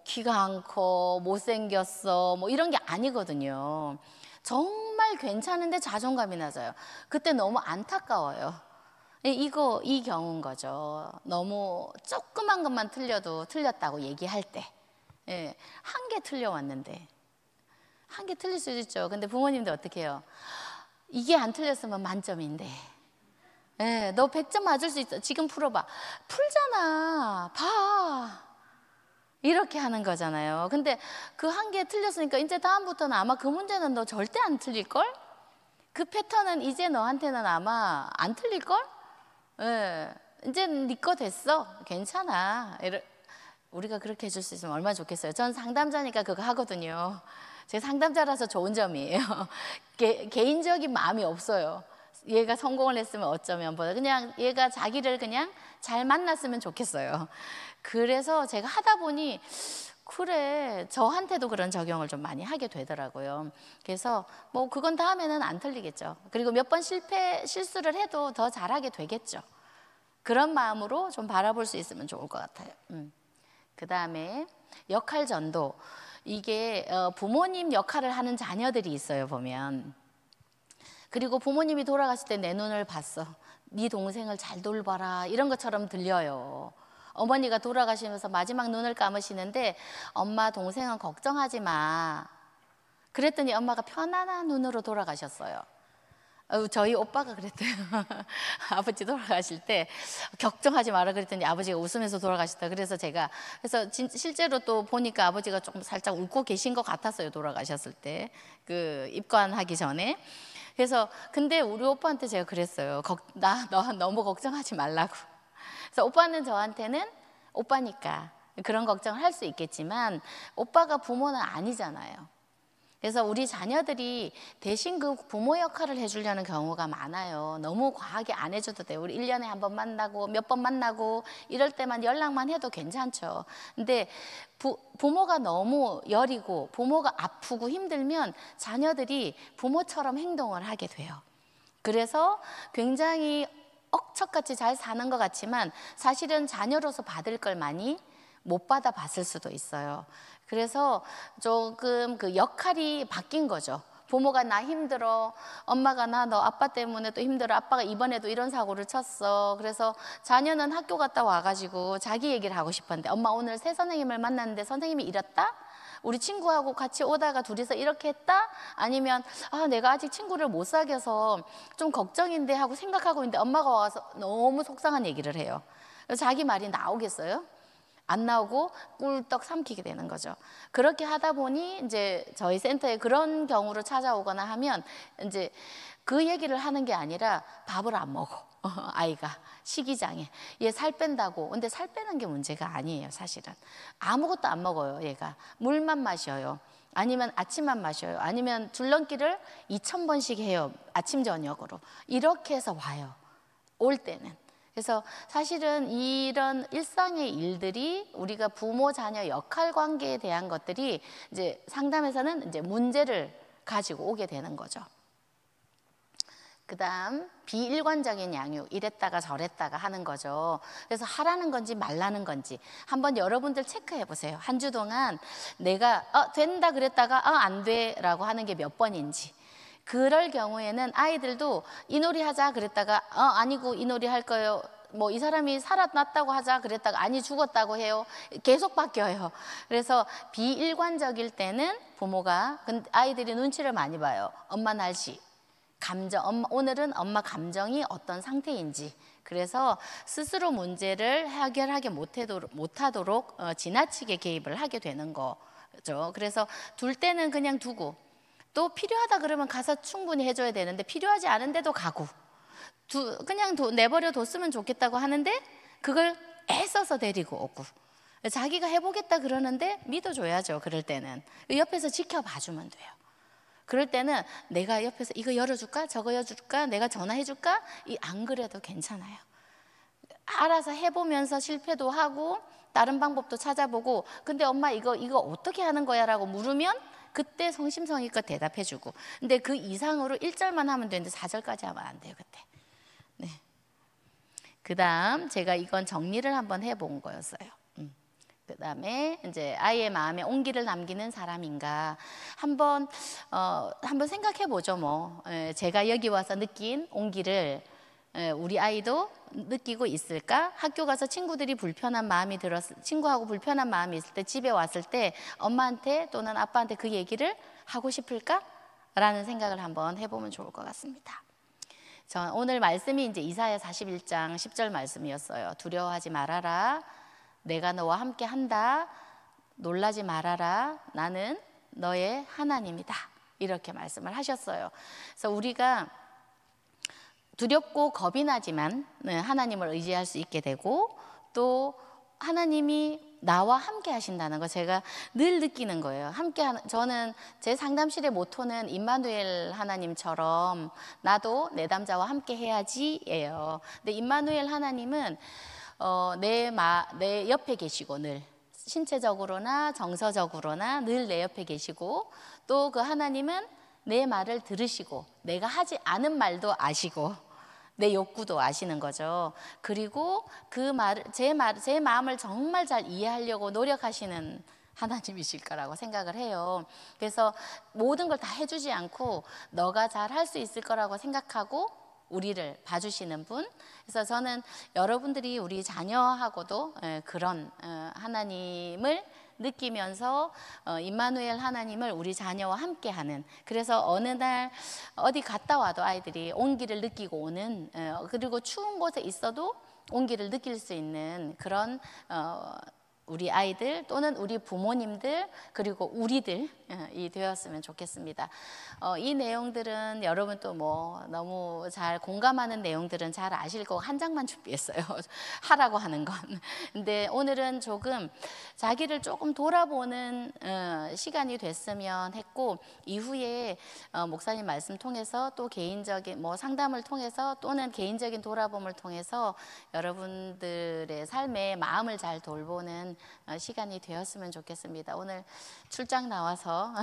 E: 키가 안 커, 못생겼어, 이런 게 아니거든요. 정말 괜찮은데 자존감이 낮아요. 그때 너무 안타까워요. 이 경우인 거죠. 너무 조그만 것만 틀려도 틀렸다고 얘기할 때, 한 개 틀려왔는데, 한 개 틀릴 수도 있죠. 근데 부모님도 어떻게 해요? 이게 안 틀렸으면 만점인데, 너 100점 맞을 수 있어. 지금 풀어봐. 풀잖아. 봐. 이렇게 하는 거잖아요. 근데 그 한 개 틀렸으니까 이제 다음부터는 아마 그 문제는 너 절대 안 틀릴걸? 그 패턴은 이제 너한테는 아마 안 틀릴걸? 이제 네 거 됐어. 괜찮아. 우리가 그렇게 해줄 수 있으면 얼마나 좋겠어요. 전 상담자니까 그거 하거든요. 제가 상담자라서 좋은 점이에요. 개인적인 마음이 없어요. 얘가 성공을 했으면 어쩌면 보다 그냥 얘가 자기를 그냥 잘 만났으면 좋겠어요. 그래서 제가 하다 보니 그래, 저한테도 그런 적용을 좀 많이 하게 되더라고요. 그래서 뭐 그건 다음에는 안 틀리겠죠. 그리고 몇 번 실수를 해도 더 잘하게 되겠죠. 그런 마음으로 좀 바라볼 수 있으면 좋을 것 같아요. 그 다음에 역할 전도. 이게 부모님 역할을 하는 자녀들이 있어요, 보면. 그리고 부모님이 돌아가실 때 내 눈을 봤어. 네 동생을 잘 돌봐라. 이런 것처럼 들려요. 어머니가 돌아가시면서 마지막 눈을 감으시는데 엄마 동생은 걱정하지 마. 그랬더니 엄마가 편안한 눈으로 돌아가셨어요. 저희 오빠가 그랬대요. 아버지 돌아가실 때 걱정하지 마라 그랬더니 아버지가 웃으면서 돌아가셨다. 그래서 실제로 또 보니까 아버지가 좀 살짝 울고 계신 것 같았어요. 돌아가셨을 때 그 입관하기 전에. 그래서 근데 우리 오빠한테 제가 그랬어요. 너 너무 걱정하지 말라고. 그래서 오빠는 저한테는 오빠니까 그런 걱정을 할 수 있겠지만 오빠가 부모는 아니잖아요. 그래서 우리 자녀들이 대신 그 부모 역할을 해주려는 경우가 많아요. 너무 과하게 안 해줘도 돼요. 우리 1년에 한 번 만나고 몇 번 만나고 이럴 때만 연락만 해도 괜찮죠. 근데 부모가 너무 여리고 부모가 아프고 힘들면 자녀들이 부모처럼 행동을 하게 돼요. 그래서 굉장히 억척같이 잘 사는 것 같지만 사실은 자녀로서 받을 걸 많이 못 받아봤을 수도 있어요. 그래서 조금 그 역할이 바뀐 거죠. 부모가 나 힘들어, 엄마가 너 아빠 때문에 또 힘들어, 아빠가 이번에도 이런 사고를 쳤어. 그래서 자녀는 학교 갔다 와가지고 자기 얘기를 하고 싶었는데 엄마 오늘 새 선생님을 만났는데 선생님이 이랬다? 우리 친구하고 같이 오다가 둘이서 이렇게 했다? 아니면 내가 아직 친구를 못 사귀어서 좀 걱정인데 하고 생각하고 있는데 엄마가 와서 너무 속상한 얘기를 해요. 자기 말이 나오겠어요? 안 나오고 꿀떡 삼키게 되는 거죠. 그렇게 하다 보니 이제 저희 센터에 그런 경우로 찾아오거나 하면 이제 그 얘기를 하는 게 아니라 밥을 안 먹어. 아이가 식이장애. 얘 살 뺀다고. 근데 살 빼는 게 문제가 아니에요, 사실은. 아무것도 안 먹어요, 얘가. 물만 마셔요. 아니면 아침만 마셔요. 아니면 줄넘기를 2000번씩 해요, 아침 저녁으로. 이렇게 해서 와요, 올 때는. 그래서 사실은 이런 일상의 일들이 우리가 부모 자녀 역할 관계에 대한 것들이 이제 상담에서는 이제 문제를 가지고 오게 되는 거죠. 그다음 비일관적인 양육, 이랬다가 저랬다가 하는 거죠. 그래서 하라는 건지 말라는 건지 한번 여러분들 체크해 보세요. 한 주 동안 내가 된다 그랬다가 안 돼라고 하는 게 몇 번인지. 그럴 경우에는 아이들도 이 놀이 하자 그랬다가 아니고 이 놀이 할 거예요. 뭐 이 사람이 살아났다고 하자 그랬다가 아니 죽었다고 해요. 계속 바뀌어요. 그래서 비일관적일 때는 부모가 아이들이 눈치를 많이 봐요. 엄마 날씨, 감정, 오늘은 엄마 감정이 어떤 상태인지. 그래서 스스로 문제를 해결하지 못하도록 지나치게 개입을 하게 되는 거죠. 그래서 둘 때는 그냥 두고 또 필요하다 그러면 가서 충분히 해줘야 되는데 필요하지 않은데도 가고 그냥 내버려 뒀으면 좋겠다고 하는데 그걸 애써서 데리고 오고 자기가 해보겠다 그러는데 믿어줘야죠. 그럴 때는 옆에서 지켜봐주면 돼요. 그럴 때는 내가 옆에서 이거 열어줄까? 저거 열어줄까? 내가 전화해줄까? 안 그래도 괜찮아요. 알아서 해보면서 실패도 하고 다른 방법도 찾아보고 근데 엄마 이거 어떻게 하는 거야? 라고 물으면 그때 성심성의껏 대답해주고 근데 그 이상으로 1절만 하면 되는데 4절까지 하면 안 돼요. 그때. 네. 그 다음 제가 이건 정리를 한번 해본 거였어요. 그 다음에 이제 아이의 마음에 온기를 남기는 사람인가 한번 생각해 보죠. 뭐 제가 여기 와서 느낀 온기를 우리 아이도 느끼고 있을까? 학교 가서 친구들이 불편한 마음이 친구하고 불편한 마음이 있을 때 집에 왔을 때 엄마한테 또는 아빠한테 그 얘기를 하고 싶을까? 라는 생각을 한번 해보면 좋을 것 같습니다. 오늘 말씀이 이제 이사야 41장 10절 말씀이었어요. 두려워하지 말아라. 내가 너와 함께 한다. 놀라지 말아라. 나는 너의 하나님이다. 이렇게 말씀을 하셨어요. 그래서 우리가 두렵고 겁이 나지만 하나님을 의지할 수 있게 되고 또 하나님이 나와 함께 하신다는 거 제가 늘 느끼는 거예요. 저는 제 상담실의 모토는 임마누엘 하나님처럼 나도 내 남자와 함께 해야지예요. 근데 임마누엘 하나님은 내 옆에 계시고 늘 신체적으로나 정서적으로나 늘 내 옆에 계시고 또 그 하나님은 내 말을 들으시고 내가 하지 않은 말도 아시고 내 욕구도 아시는 거죠. 그리고 제 마음을 정말 잘 이해하려고 노력하시는 하나님이실까라고 생각을 해요. 그래서 모든 걸 다 해주지 않고 너가 잘 할 수 있을 거라고 생각하고 우리를 봐주시는 분. 그래서 저는 여러분들이 우리 자녀하고도 그런 하나님을 느끼면서 임마누엘 하나님을 우리 자녀와 함께하는, 그래서 어느 날 어디 갔다 와도 아이들이 온기를 느끼고 오는, 그리고 추운 곳에 있어도 온기를 느낄 수 있는 그런 우리 아이들 또는 우리 부모님들 그리고 우리들이 되었으면 좋겠습니다. 이 내용들은 여러분 또 너무 잘 공감하는 내용들은 잘 아실 거고 한 장만 준비했어요. 하라고 하는 건. 근데 오늘은 조금 자기를 조금 돌아보는 시간이 됐으면 했고, 이후에 목사님 말씀 통해서 또 개인적인 상담을 통해서 또는 개인적인 돌아봄을 통해서 여러분들의 삶에 마음을 잘 돌보는 시간이 되었으면 좋겠습니다. 오늘 출장 나와서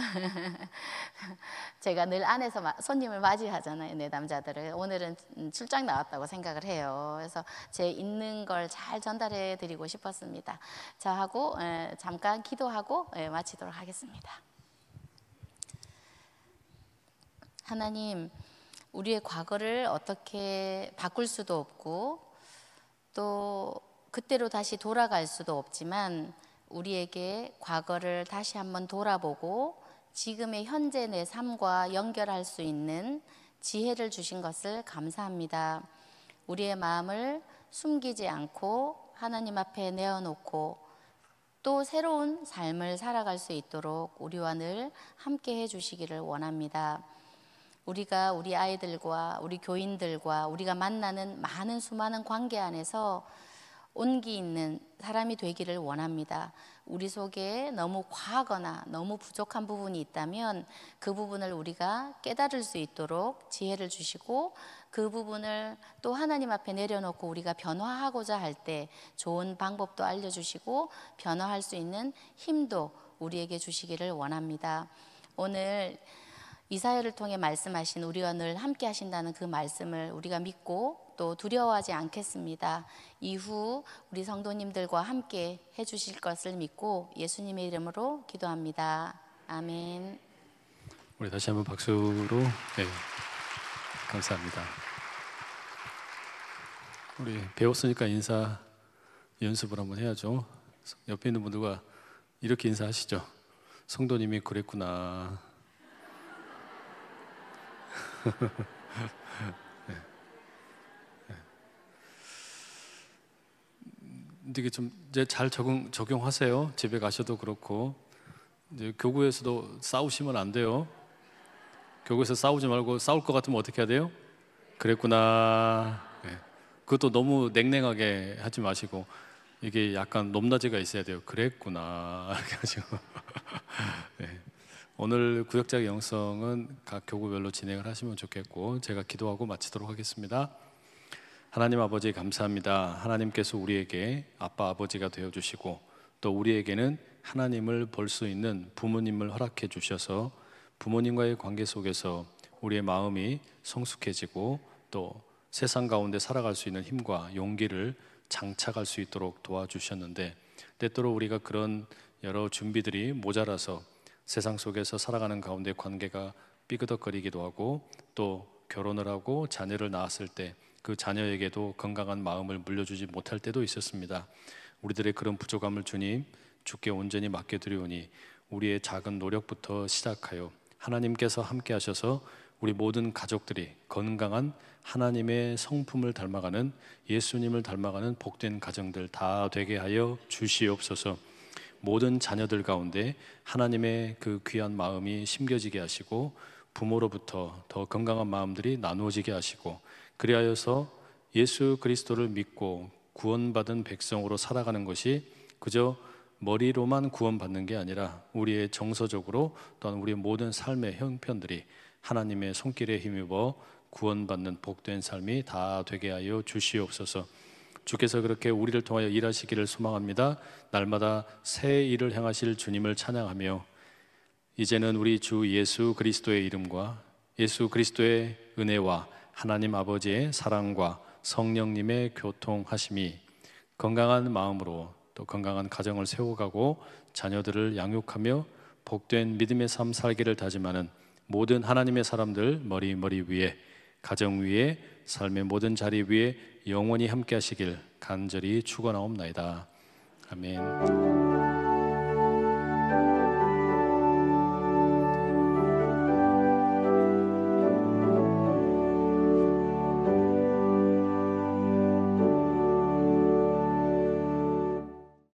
E: 제가 늘 안에서 손님을 맞이하잖아요. 내 남자들을. 오늘은 출장 나왔다고 생각을 해요. 그래서 제 있는 걸 잘 전달해 드리고 싶었습니다. 자, 하고 잠깐 기도하고 마치도록 하겠습니다. 하나님, 우리의 과거를 어떻게 바꿀 수도 없고 또 그때로 다시 돌아갈 수도 없지만 우리에게 과거를 다시 한번 돌아보고 지금의 현재 내 삶과 연결할 수 있는 지혜를 주신 것을 감사합니다. 우리의 마음을 숨기지 않고 하나님 앞에 내어놓고 또 새로운 삶을 살아갈 수 있도록 우리와 늘 함께 해주시기를 원합니다. 우리가 우리 아이들과 우리 교인들과 우리가 만나는 많은 수많은 관계 안에서 온기 있는 사람이 되기를 원합니다. 우리 속에 너무 과하거나 너무 부족한 부분이 있다면 그 부분을 우리가 깨달을 수 있도록 지혜를 주시고 그 부분을 또 하나님 앞에 내려놓고 우리가 변화하고자 할 때 좋은 방법도 알려주시고 변화할 수 있는 힘도 우리에게 주시기를 원합니다. 오늘 이사야를 통해 말씀하신 우리와 늘 함께 하신다는 그 말씀을 우리가 믿고 또 두려워하지 않겠습니다. 이후 우리 성도님들과 함께 해주실 것을 믿고 예수님의 이름으로 기도합니다. 아멘.
C: 우리 다시 한번 박수로 감사합니다. 우리 배웠으니까 인사 연습을 한번 해야죠. 옆에 있는 분들과 이렇게 인사하시죠. 성도님이 그랬구나. 이게 좀 이제 잘 적용하세요. 집에 가셔도 그렇고 이제 교구에서도 싸우시면 안 돼요. 교구에서 싸우지 말고 싸울 것 같으면 어떻게 해야 돼요? 그랬구나. 그것도 너무 냉랭하게 하지 마시고 이게 약간 높낮이가 있어야 돼요. 그랬구나. 이렇게 하시고. 오늘 구역자의 영성은 각 교구별로 진행을 하시면 좋겠고 제가 기도하고 마치도록 하겠습니다. 하나님 아버지 감사합니다. 하나님께서 우리에게 아빠 아버지가 되어주시고 또 우리에게는 하나님을 볼 수 있는 부모님을 허락해 주셔서 부모님과의 관계 속에서 우리의 마음이 성숙해지고 또 세상 가운데 살아갈 수 있는 힘과 용기를 장착할 수 있도록 도와주셨는데 때때로 우리가 그런 여러 준비들이 모자라서 세상 속에서 살아가는 가운데 관계가 삐그덕거리기도 하고 또 결혼을 하고 자녀를 낳았을 때 그 자녀에게도 건강한 마음을 물려주지 못할 때도 있었습니다. 우리들의 그런 부족함을 주님 주께 온전히 맡겨드리오니 우리의 작은 노력부터 시작하여 하나님께서 함께 하셔서 우리 모든 가족들이 건강한 하나님의 성품을 닮아가는, 예수님을 닮아가는 복된 가정들 다 되게 하여 주시옵소서. 모든 자녀들 가운데 하나님의 그 귀한 마음이 심겨지게 하시고 부모로부터 더 건강한 마음들이 나누어지게 하시고, 그리하여서 예수 그리스도를 믿고 구원받은 백성으로 살아가는 것이 그저 머리로만 구원받는 게 아니라 우리의 정서적으로 또한 우리의 모든 삶의 형편들이 하나님의 손길에 힘입어 구원받는 복된 삶이 다 되게 하여 주시옵소서. 주께서 그렇게 우리를 통하여 일하시기를 소망합니다. 날마다 새 일을 행하실 주님을 찬양하며 이제는 우리 주 예수 그리스도의 이름과 예수 그리스도의 은혜와 하나님 아버지의 사랑과 성령님의 교통하심이 건강한 마음으로 또 건강한 가정을 세워가고 자녀들을 양육하며 복된 믿음의 삶 살기를 다짐하는 모든 하나님의 사람들 머리 위에, 가정 위에, 삶의 모든 자리 위에 영원히 함께 하시길 간절히 축원하옵나이다. 아멘.